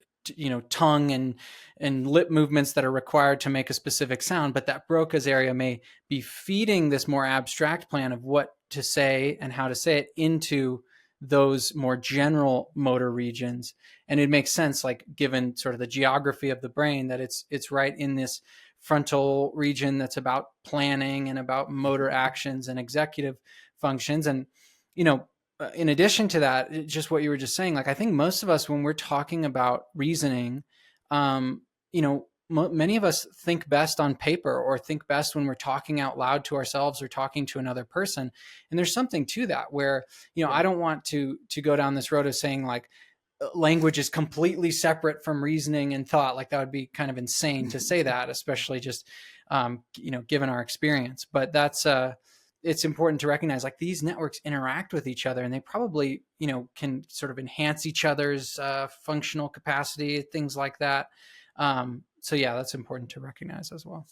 Speaker 1: tongue and lip movements that are required to make a specific sound, but that Broca's area may be feeding this more abstract plan of what to say and how to say it into those more general motor regions. And it makes sense, like given sort of the geography of the brain, that it's right in this frontal region that's about planning and about motor actions and executive functions. And you know in addition to that, just what you were just saying, like I think most of us when we're talking about reasoning, um you know many of us think best on paper or think best when we're talking out loud to ourselves or talking to another person. And there's something to that where
Speaker 3: Yeah.
Speaker 1: I don't want to go down this road of saying like language is completely separate from reasoning and thought. Like that would be kind of insane to say that, especially just given our experience. But that's it's important to recognize like these networks interact with each other and they probably can sort of enhance each other's functional capacity, things like that. So yeah, that's important to recognize as well.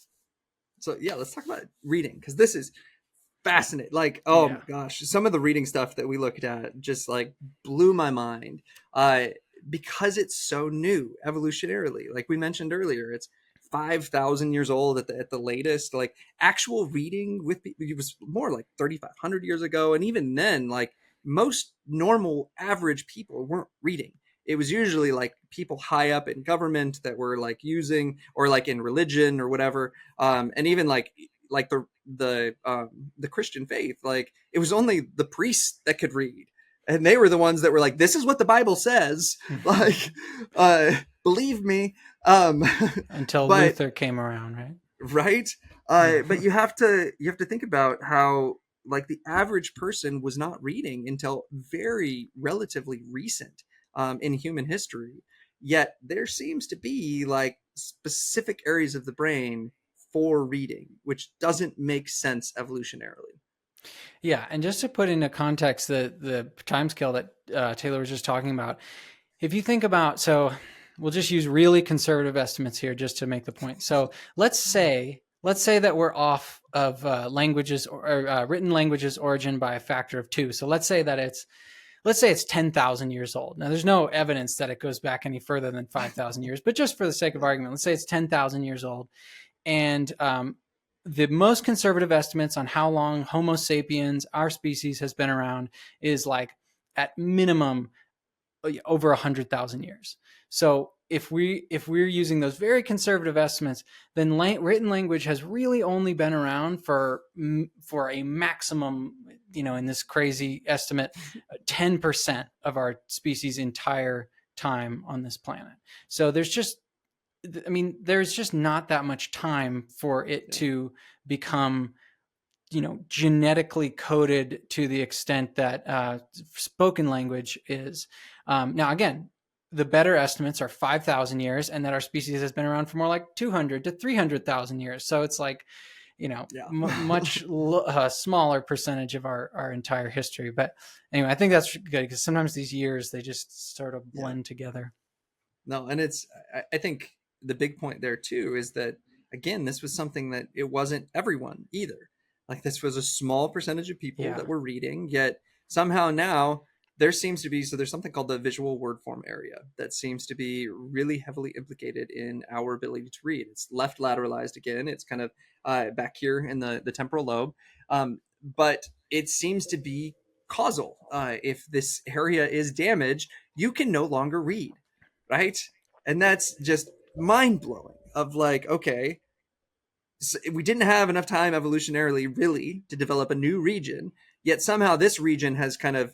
Speaker 3: So yeah, let's talk about reading, because this is fascinating. Like, oh my
Speaker 1: Yeah.
Speaker 3: gosh, some of the reading stuff that we looked at just like blew my mind. Uh, because it's so new evolutionarily. Like we mentioned earlier, it's 5,000 years old at the latest. Like actual reading with it was more like 3,500 years ago, and even then, like most normal average people weren't reading. It was usually like people high up in government that were like using, or like in religion or whatever, and even like the Christian faith, like it was only the priests that could read, and they were the ones that were like, "This is what the Bible says." Like, believe me. Um,
Speaker 1: Until
Speaker 3: but
Speaker 1: Luther came around, right?
Speaker 3: right,
Speaker 1: Yeah.
Speaker 3: but you have to think about how like the average person was not reading until very relatively recent in human history. Yet there seems to be like specific areas of the brain for reading, which doesn't make sense evolutionarily.
Speaker 1: Yeah, and just to put into context the time scale that Taylor was just talking about, if you think about, so we'll just use really conservative estimates here just to make the point. So let's say that we're off of languages or written languages origin by a factor of 2. So let's say it's 10,000 years old. Now there's no evidence that it goes back any further than 5,000 years, but just for the sake of argument, let's say it's 10,000 years old. And the most conservative estimates on how long Homo sapiens, our species, has been around is like at minimum over 100,000 years. So if we're using those very conservative estimates, then written language has really only been around for a maximum, in this crazy estimate, 10% of our species' entire time on this planet. So there's just not that much time for it
Speaker 3: Yeah.
Speaker 1: to become genetically coded to the extent that spoken language is. Now, again, the better estimates are 5,000 years, and that our species has been around for more like 200 to 300,000 years. So it's like,
Speaker 3: Yeah.
Speaker 1: much smaller percentage of our entire history. But anyway, I think that's good because sometimes these years, they just sort of blend together.
Speaker 3: No, and I think the big point there too is that, again, this was something that it wasn't everyone either. Like, this was a small percentage of people
Speaker 1: Yeah.
Speaker 3: that were reading, yet somehow now there seems to be, so there's something called the visual word form area that seems to be really heavily implicated in our ability to read. It's left lateralized again. It's kind of back here in the temporal lobe. But it seems to be causal. If this area is damaged, you can no longer read, right? And that's just mind blowing. Of like, okay, so we didn't have enough time evolutionarily, really, to develop a new region. Yet somehow this region has kind of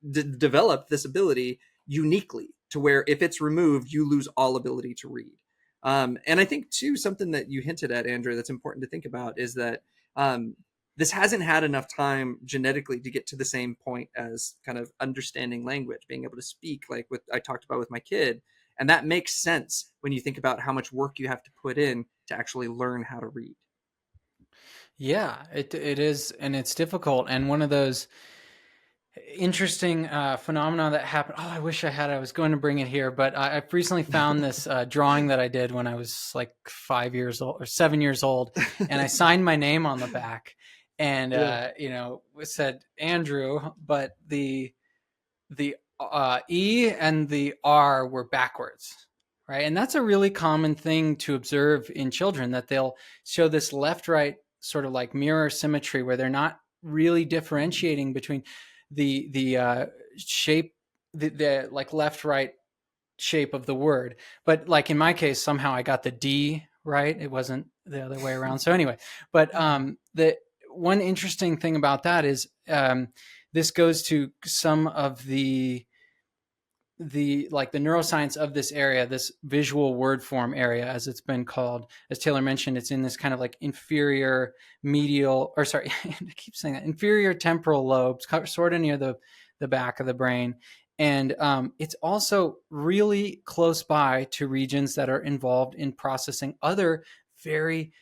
Speaker 3: developed this ability uniquely to where if it's removed, you lose all ability to read. And I think too, something that you hinted at, Andrew, that's important to think about is that this hasn't had enough time genetically to get to the same point as kind of understanding language, being able to speak, like what I talked about with my kid. And that makes sense when you think about how much work you have to put in to actually learn how to read.
Speaker 1: Yeah, it is, and it's difficult. And one of those interesting phenomena that happened. Oh, I wish I had. I was going to bring it here, but I've recently found this drawing that I did when I was like 5 years old or 7 years old, and I signed my name on the back, and it said Andrew, but the E and the R were backwards. Right. And that's a really common thing to observe in children, that they'll show this left right sort of like mirror symmetry where they're not really differentiating between the shape, the like left right shape of the word. But like in my case, somehow I got the D right. It wasn't the other way around. So anyway, but the one interesting thing about that is this goes to some of the like the neuroscience of this area, this visual word form area, as it's been called. As Taylor mentioned, it's in this kind of like inferior medial, or sorry, I keep saying that, inferior temporal lobes, sort of near the back of the brain. And it's also really close by to regions that are involved in processing other very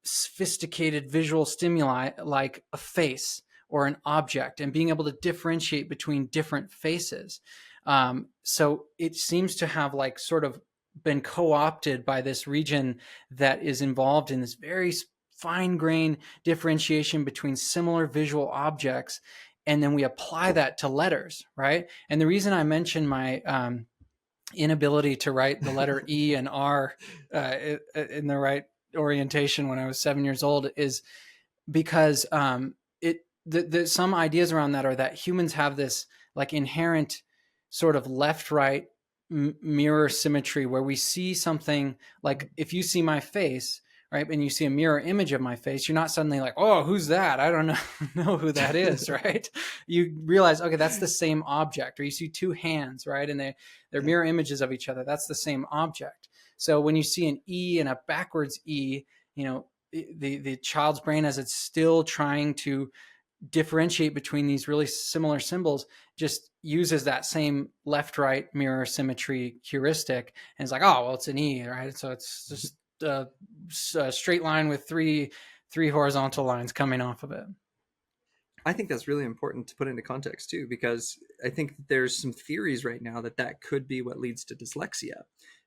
Speaker 1: sophisticated visual stimuli, like a face or an object, and being able to differentiate between different faces. So it seems to have like sort of been co-opted by this region that is involved in this very fine-grained differentiation between similar visual objects. And then we apply that to letters, right? And the reason I mentioned my inability to write the letter E and R in the right orientation when I was 7 years old is because some ideas around that are that humans have this like inherent sort of left right mirror symmetry where we see something, like if you see my face, right, and you see a mirror image of my face, you're not suddenly like, oh, who's that? I don't know who that is, right? You realize, okay, that's the same object. Or you see two hands, right, and they're mirror images of each other. That's the same object. So when you see an E and a backwards E, the child's brain, as it's still trying to differentiate between these really similar symbols, just uses that same left right mirror symmetry heuristic, and it's like, oh, well, it's an E, right? So it's just a straight line with three horizontal lines coming off of it.
Speaker 3: I think that's really important to put into context too, because I think there's some theories right now that could be what leads to dyslexia,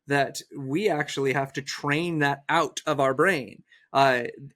Speaker 3: that we actually have to train that out of our brain.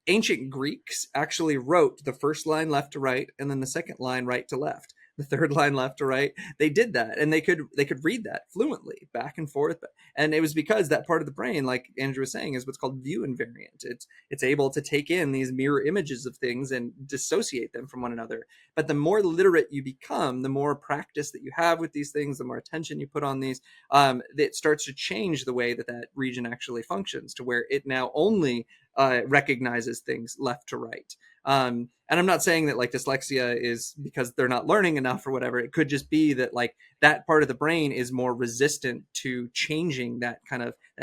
Speaker 3: Ancient Greeks actually wrote the first line left to right, and then the second line right to left, the third line left to right. They did that, and they could read that fluently back and forth. And it was because that part of the brain, like Andrew was saying, is what's called view invariant. It's able to take in these mirror images of things and dissociate them from one another. But the more literate you become, the more practice that you have with these things, the more attention you put on these, it starts to change the way that region actually functions, to where it now only recognizes things left to right. And I'm not saying that like dyslexia is because they're not learning enough or whatever. It could just be that like that part of the brain is more resistant to changing that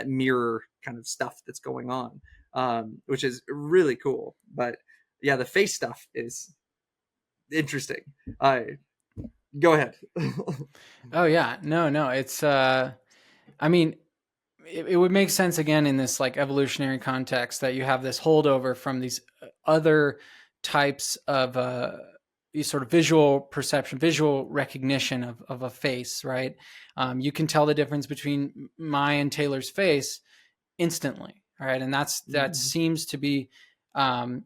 Speaker 3: mirror kind of stuff that's going on, which is really cool. But yeah, the face stuff is interesting. Go ahead.
Speaker 1: Oh yeah, no, it's I mean, it would make sense again in this like evolutionary context that you have this holdover from these other types of sort of visual perception, visual recognition of a face, right? You can tell the difference between my and Taylor's face instantly, right? And that seems to be um,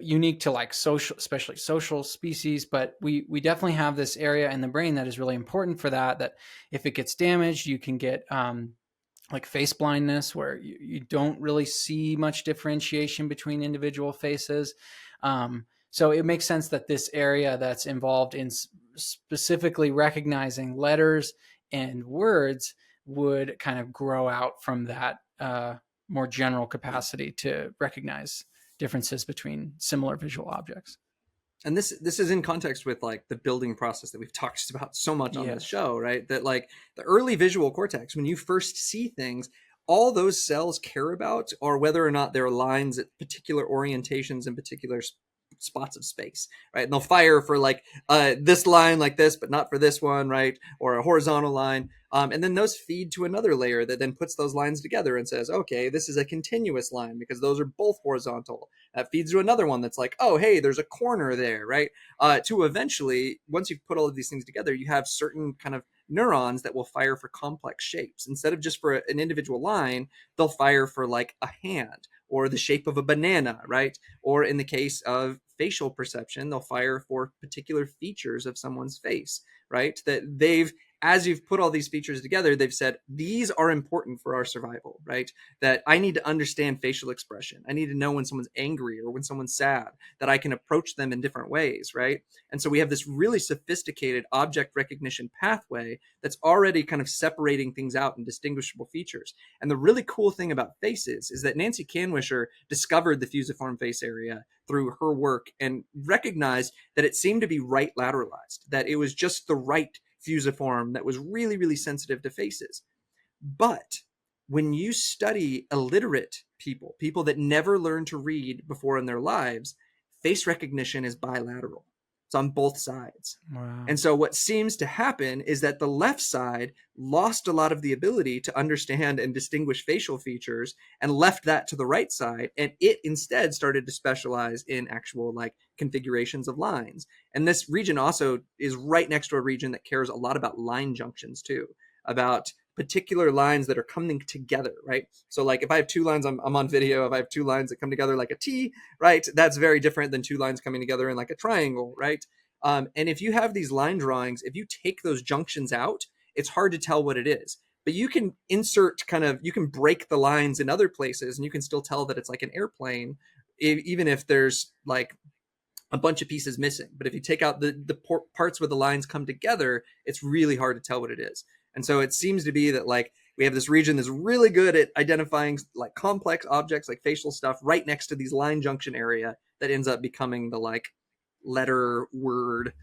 Speaker 1: unique to like social, especially social species. But we definitely have this area in the brain that is really important for that. That if it gets damaged, you can get like face blindness, where you don't really see much differentiation between individual faces. So it makes sense that this area that's involved in specifically recognizing letters and words would kind of grow out from that more general capacity to recognize differences between similar visual objects.
Speaker 3: And this is in context with like the building process that we've talked about so much on this
Speaker 1: Yes.
Speaker 3: show, right? That like the early visual cortex, when you first see things, all those cells care about are whether or not there are lines at particular orientations and particular spots of space, right? And they'll fire for like this line like this, but not for this one, right? Or a horizontal line. And then those feed to another layer that then puts those lines together and says, okay, this is a continuous line because those are both horizontal. That feeds to another one that's like, oh, hey, there's a corner there, right? To eventually, once you've put all of these things together, you have certain kind of neurons that will fire for complex shapes. Instead of just for an individual line, they'll fire for like a hand or the shape of a banana, right? Or in the case of facial perception, they'll fire for particular features of someone's face, right? That they've, as you've put all these features together, they've said, these are important for our survival, right? That I need to understand facial expression. I need to know when someone's angry or when someone's sad, that I can approach them in different ways, right? And so we have this really sophisticated object recognition pathway that's already kind of separating things out in distinguishable features. And the really cool thing about faces is that Nancy Kanwisher discovered the fusiform face area through her work and recognized that it seemed to be right lateralized, that it was just the right fusiform that was really, really sensitive to faces. But when you study illiterate people, people that never learned to read before in their lives, face recognition is bilateral. It's on both sides.
Speaker 1: Wow.
Speaker 3: And so what seems to happen is that the left side lost a lot of the ability to understand and distinguish facial features and left that to the right side. And it instead started to specialize in actual like configurations of lines. And this region also is right next to a region that cares a lot about line junctions too, about particular lines that are coming together, right? So like if I have two lines, I'm on video, if I have two lines that come together like a T, right? That's very different than two lines coming together in like a triangle, right? And if you have these line drawings, if you take those junctions out, it's hard to tell what it is. But you can insert kind of, you can break the lines in other places and you can still tell that it's like an airplane, even if there's like a bunch of pieces missing. But if you take out the parts where the lines come together, it's really hard to tell what it is. And so it seems to be that like we have this region that's really good at identifying like complex objects like facial stuff right next to these line junction area that ends up becoming the like letter word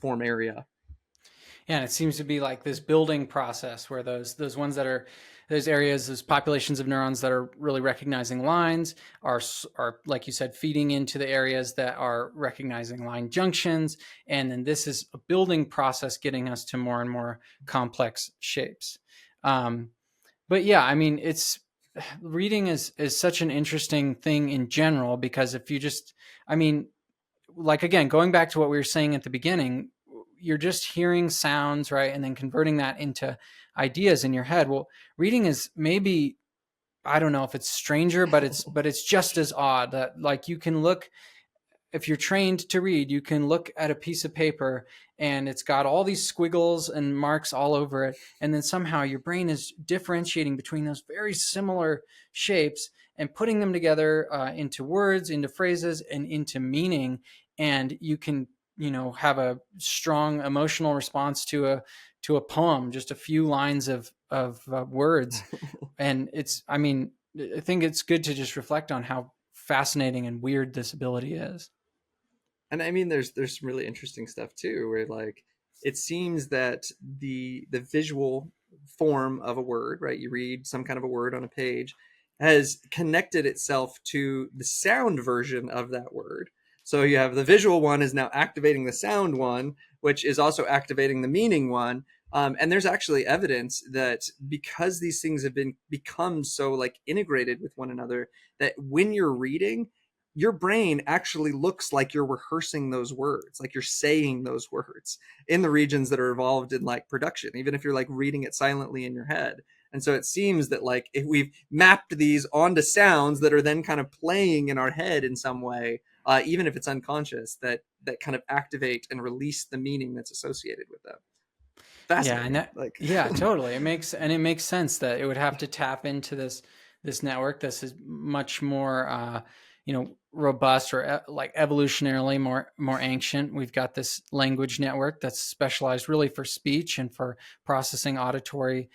Speaker 3: form area.
Speaker 1: Yeah, and it seems to be like this building process where those ones that are those areas, those populations of neurons that are really recognizing lines are like you said, feeding into the areas that are recognizing line junctions, and then this is a building process getting us to more and more complex shapes. But yeah, I mean, it's reading is such an interesting thing in general because if you just, I mean, like again, going back to what we were saying at the beginning, you're just hearing sounds, right? And then converting that into ideas in your head. Well, reading is maybe, I don't know if it's stranger, but it's just as odd that like you can look, if you're trained to read, you can look at a piece of paper and it's got all these squiggles and marks all over it. And then somehow your brain is differentiating between those very similar shapes and putting them together into words, into phrases, and into meaning. And you can, have a strong emotional response to a poem, just a few lines of words. And I think it's good to just reflect on how fascinating and weird this ability is.
Speaker 3: And I mean, there's some really interesting stuff too, where like it seems that the visual form of a word, right? You read some kind of a word on a page, has connected itself to the sound version of that word. So you have the visual one is now activating the sound one, which is also activating the meaning one. And there's actually evidence that because these things have become so like integrated with one another, that when you're reading, your brain actually looks like you're rehearsing those words, like you're saying those words in the regions that are involved in like production, even if you're like reading it silently in your head. And so it seems that like if we've mapped these onto sounds that are then kind of playing in our head in some way, even if it's unconscious, that kind of activate and release the meaning that's associated with them.
Speaker 1: Yeah, and
Speaker 3: Fascinating.
Speaker 1: that,
Speaker 3: Like,
Speaker 1: yeah, totally. It makes sense that it would have to tap into this network. This is much more robust or like evolutionarily more ancient. We've got this language network that's specialized really for speech and for processing auditory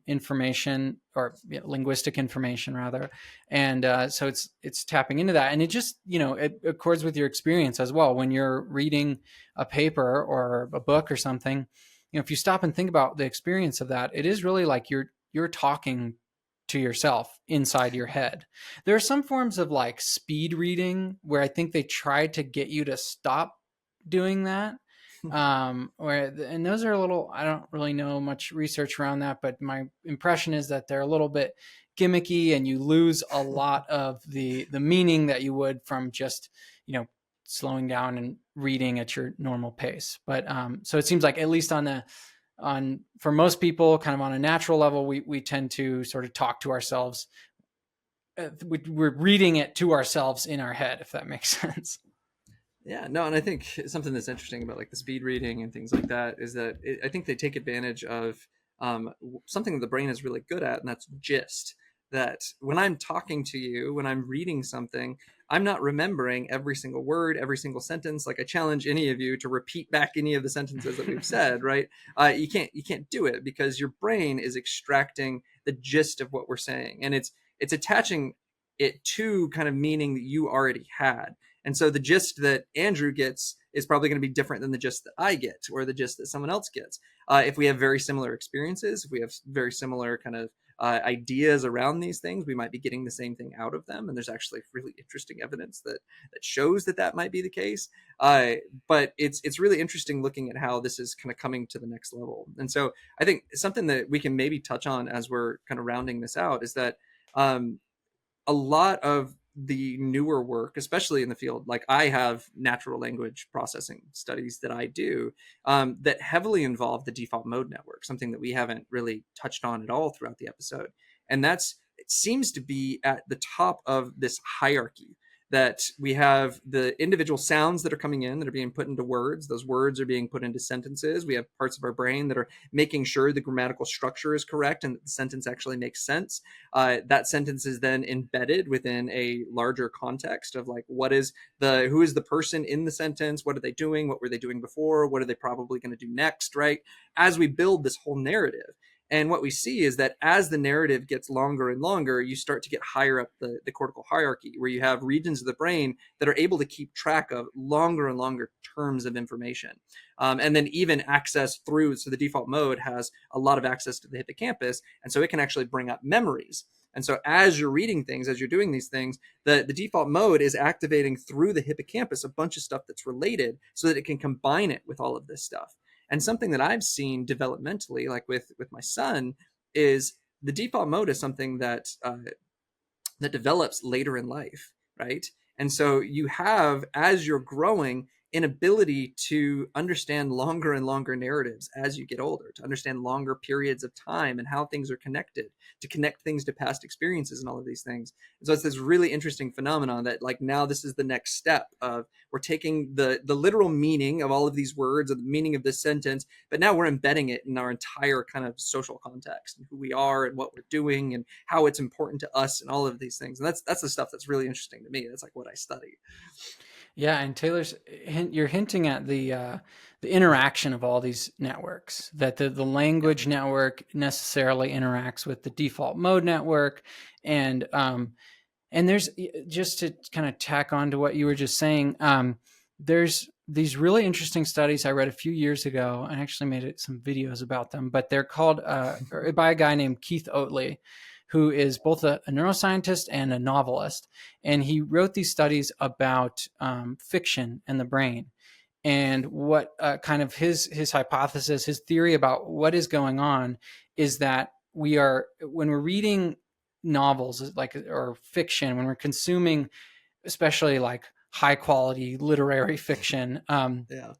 Speaker 1: information, or linguistic information rather. And so it's tapping into that, and it just it accords with your experience as well when you're reading a paper or a book or something. If you stop and think about the experience of that, it is really like you're talking to yourself inside your head. There are some forms of like speed reading where I think they try to get you to stop doing that. And those are a little, I don't really know much research around that, but my impression is that they're a little bit gimmicky, and you lose a lot of the meaning that you would from just, slowing down and reading at your normal pace. But so it seems like, at least for most people, kind of on a natural level, we tend to sort of talk to ourselves. We're reading it to ourselves in our head, if that makes sense.
Speaker 3: yeah, no, and I think something that's interesting about like the speed reading and things like that is that I think they take advantage of something that the brain is really good at, and that's gist. That when I'm talking to you, when I'm reading something, I'm not remembering every single word, every single sentence. Like I challenge any of you to repeat back any of the sentences that we've said, right? You can't do it because your brain is extracting the gist of what we're saying, and it's attaching it to kind of meaning that you already had. And so the gist that Andrew gets is probably going to be different than the gist that I get, or the gist that someone else gets. If we have very similar experiences, if we have very similar kind of ideas around these things, we might be getting the same thing out of them. And there's actually really interesting evidence that shows that might be the case. But it's really interesting looking at how this is kind of coming to the next level. And so I think something that we can maybe touch on as we're kind of rounding this out is that a lot of the newer work, especially in the field, like I have natural language processing studies that I do that heavily involve the default mode network, something that we haven't really touched on at all throughout the episode. And it seems to be at the top of this hierarchy, that we have the individual sounds that are coming in that are being put into words. Those words are being put into sentences. We have parts of our brain that are making sure the grammatical structure is correct and that the sentence actually makes sense. That sentence is then embedded within a larger context of like, who is the person in the sentence? What are they doing? What were they doing before? What are they probably going to do next? Right? As we build this whole narrative. And what we see is that as the narrative gets longer and longer, you start to get higher up the cortical hierarchy, where you have regions of the brain that are able to keep track of longer and longer terms of information. And then even access through, so the default mode has a lot of access to the hippocampus, and so it can actually bring up memories. And so as you're reading things, as you're doing these things, the default mode is activating through the hippocampus a bunch of stuff that's related so that it can combine it with all of this stuff. And something that I've seen developmentally, like with my son, is the default mode is something that develops later in life, right? And so you have, as you're growing, an ability to understand longer and longer narratives as you get older, to understand longer periods of time and how things are connected, to connect things to past experiences and all of these things. And so it's this really interesting phenomenon that like now this is the next step of we're taking the literal meaning of all of these words, or the meaning of this sentence, but now we're embedding it in our entire kind of social context and who we are and what we're doing and how it's important to us and all of these things. And that's the stuff that's really interesting to me. That's like what I study.
Speaker 1: Yeah, and you're hinting at the interaction of all these networks. That the language network necessarily interacts with the default mode network, and there's, just to kind of tack on to what you were just saying. There's these really interesting studies I read a few years ago. I actually made some videos about them, but they're called by a guy named Keith Oatley, who is both a neuroscientist and a novelist. And he wrote these studies about fiction and the brain. And what kind of his hypothesis, his theory about what is going on is that when we're reading novels like or fiction, when we're consuming, especially like high quality literary fiction,
Speaker 3: Yeah.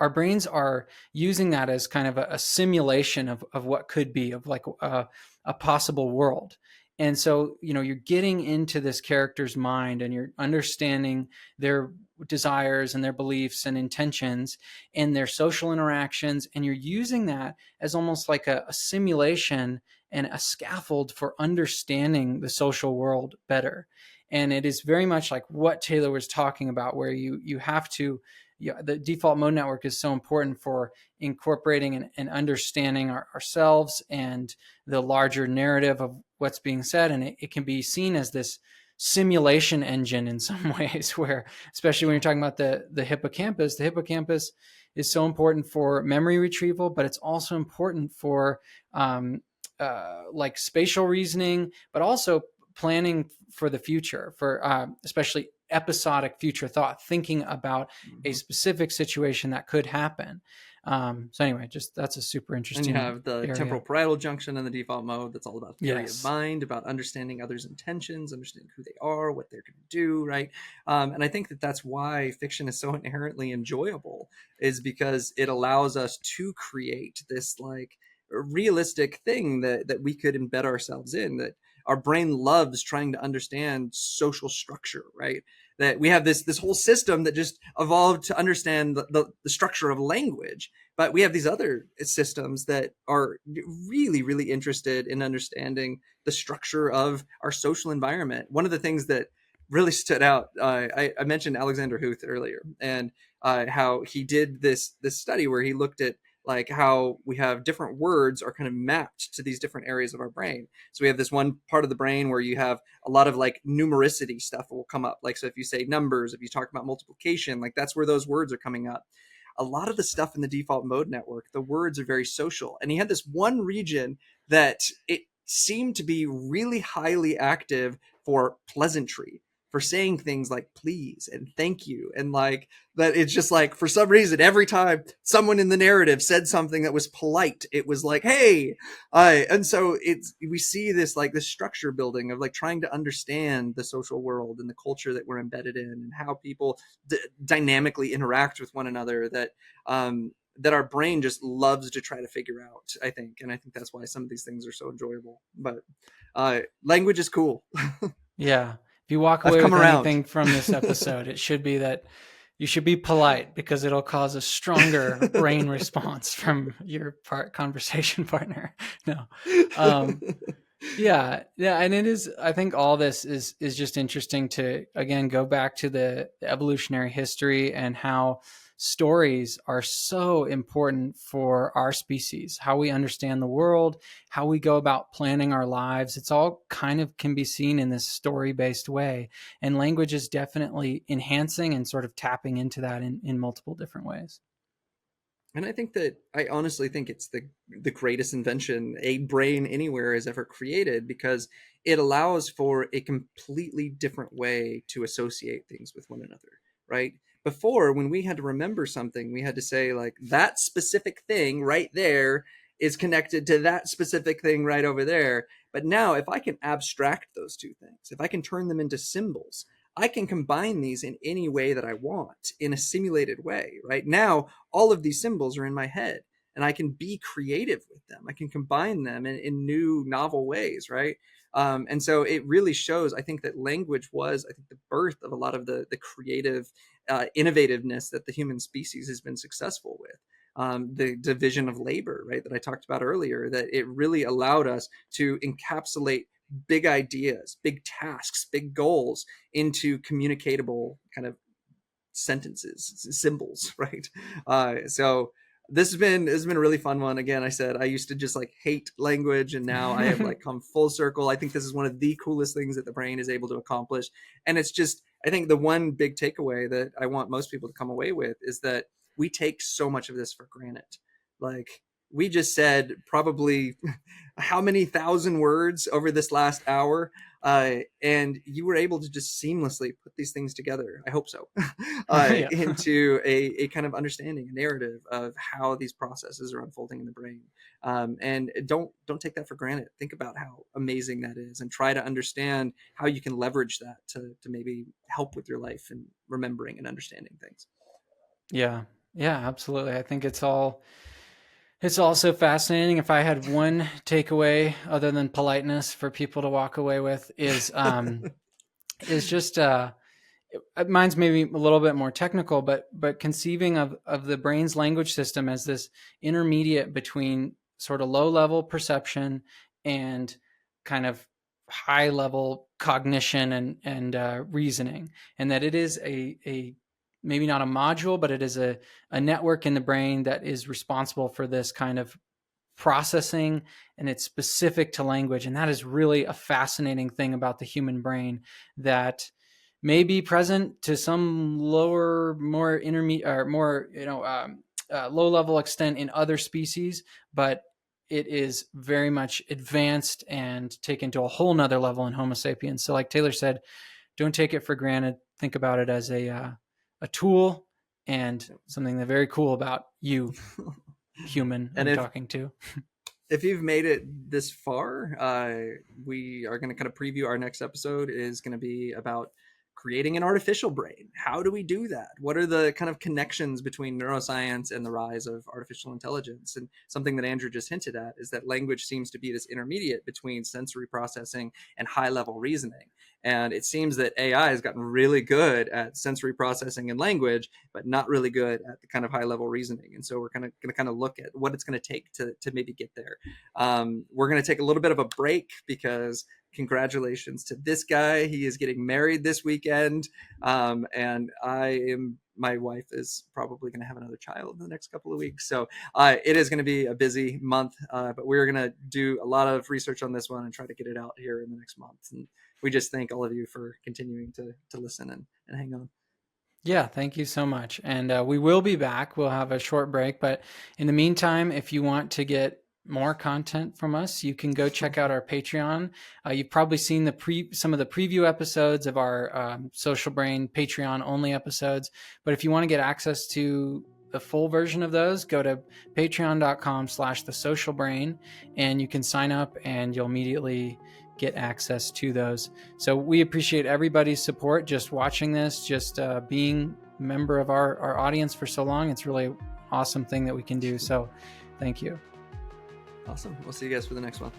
Speaker 1: our brains are using that as kind of a simulation of what could be, of like a possible world. And so, you're getting into this character's mind and you're understanding their desires and their beliefs and intentions and their social interactions. And you're using that as almost like a simulation and a scaffold for understanding the social world better. And it is very much like what Taylor was talking about, where you have to, the default mode network is so important for incorporating and understanding ourselves and the larger narrative of what's being said. And it can be seen as this simulation engine in some ways, where, especially when you're talking about the hippocampus is so important for memory retrieval, but it's also important for like spatial reasoning, but also planning for the future, for especially episodic future thought, thinking about a specific situation that could happen. So anyway, just that's a super interesting.
Speaker 3: And you have the
Speaker 1: area.
Speaker 3: temporal parietal junction in the default mode. That's all about theory
Speaker 1: Yes.
Speaker 3: of mind, about understanding others' intentions, understanding who they are, what they're going to do, right? And I think that that's why fiction is so inherently enjoyable, is because it allows us to create this like realistic thing that we could embed ourselves in, that our brain loves trying to understand social structure, right? That we have this whole system that just evolved to understand the structure of language. But we have these other systems that are really, really interested in understanding the structure of our social environment. One of the things that really stood out, I mentioned Alexander Huth earlier, and how he did this study where he looked at like how we have different words are kind of mapped to these different areas of our brain. So we have this one part of the brain where you have a lot of like numericity stuff will come up. Like, so if you say numbers, if you talk about multiplication, like that's where those words are coming up. A lot of the stuff in the default mode network, the words are very social. And he had this one region that it seemed to be really highly active for pleasantry, for saying things like please and thank you. And like that, it's just like, for some reason, every time someone in the narrative said something that was polite, it was like, hey, and so we see this like this structure building of like trying to understand the social world and the culture that we're embedded in, and how people dynamically interact with one another, that our brain just loves to try to figure out, I think. And I think that's why some of these things are so enjoyable. But language is cool.
Speaker 1: Yeah. If you walk away
Speaker 3: I've
Speaker 1: with
Speaker 3: come around.
Speaker 1: anything from this episode, it should be that you should be polite, because it'll cause a stronger brain response from your conversation partner. No. Yeah. And it is, I think all this is just interesting to, again, go back to the evolutionary history and how stories are so important for our species, how we understand the world, how we go about planning our lives. It's all kind of can be seen in this story-based way. And language is definitely enhancing and sort of tapping into that in multiple different ways.
Speaker 3: And I honestly think it's the greatest invention a brain anywhere has ever created, because it allows for a completely different way to associate things with one another, right? Before, when we had to remember something, we had to say like that specific thing right there is connected to that specific thing right over there. But now if I can abstract those two things, if I can turn them into symbols, I can combine these in any way that I want in a simulated way, right? Now, all of these symbols are in my head, and I can be creative with them. I can combine them in new, novel ways, right? And so it really shows, I think, that language was, I think, the birth of a lot of the creative innovativeness that the human species has been successful with. The division of labor, right, that I talked about earlier, that it really allowed us to encapsulate big ideas, big tasks, big goals into communicatable kind of sentences, symbols, right? So this has been a really fun one. Again, I said I used to just like hate language, and now I have like come full circle. I think this is one of the coolest things that the brain is able to accomplish. And it's just, I think the one big takeaway that I want most people to come away with is that we take so much of this for granted. Like we just said probably how many thousand words over this last hour, and you were able to just seamlessly put these things together. I hope so,
Speaker 1: Yeah.
Speaker 3: into a kind of understanding, a narrative of how these processes are unfolding in the brain. And don't take that for granted. Think about how amazing that is, and try to understand how you can leverage that to maybe help with your life and remembering and understanding things.
Speaker 1: Yeah. Yeah, absolutely. I think it's all so fascinating. If I had one takeaway other than politeness for people to walk away with is just mine's maybe a little bit more technical, but conceiving of the brain's language system as this intermediate between sort of low level perception and kind of high level cognition and reasoning, and that it is a maybe not a module, but it is a network in the brain that is responsible for this kind of processing, and it's specific to language. And that is really a fascinating thing about the human brain that may be present to some lower, more intermediate, or more, low level extent in other species, but it is very much advanced and taken to a whole nother level in Homo sapiens. So like Taylor said, don't take it for granted. Think about it as a tool and something that's very cool about you, human,
Speaker 3: And
Speaker 1: I'm talking to.
Speaker 3: if you've made it this far, we are going to kind of preview our next episode is going to be about creating an artificial brain. How do we do that? What are the kind of connections between neuroscience and the rise of artificial intelligence? And something that Andrew just hinted at is that language seems to be this intermediate between sensory processing and high level reasoning. And it seems that AI has gotten really good at sensory processing and language, but not really good at the kind of high level reasoning. And so we're going to kind of look at what it's going to take to maybe get there. We're going to take a little bit of a break because congratulations to this guy. He is getting married this weekend. And my wife is probably going to have another child in the next couple of weeks. So it is going to be a busy month, but we're going to do a lot of research on this one and try to get it out here in the next month. And we just thank all of you for continuing to listen and hang on.
Speaker 1: Yeah, thank you so much. And we will be back. We'll have a short break. But in the meantime, if you want to get more content from us, you can go check out our Patreon. You've probably seen some of the preview episodes of our Social Brain Patreon only episodes. But if you want to get access to the full version of those, go to patreon.com/thesocialbrain, and you can sign up and you'll immediately get access to those. So we appreciate everybody's support, just watching this, just being a member of our audience for so long. It's really an awesome thing that we can do. So thank you.
Speaker 3: Awesome. We'll see you guys for the next one.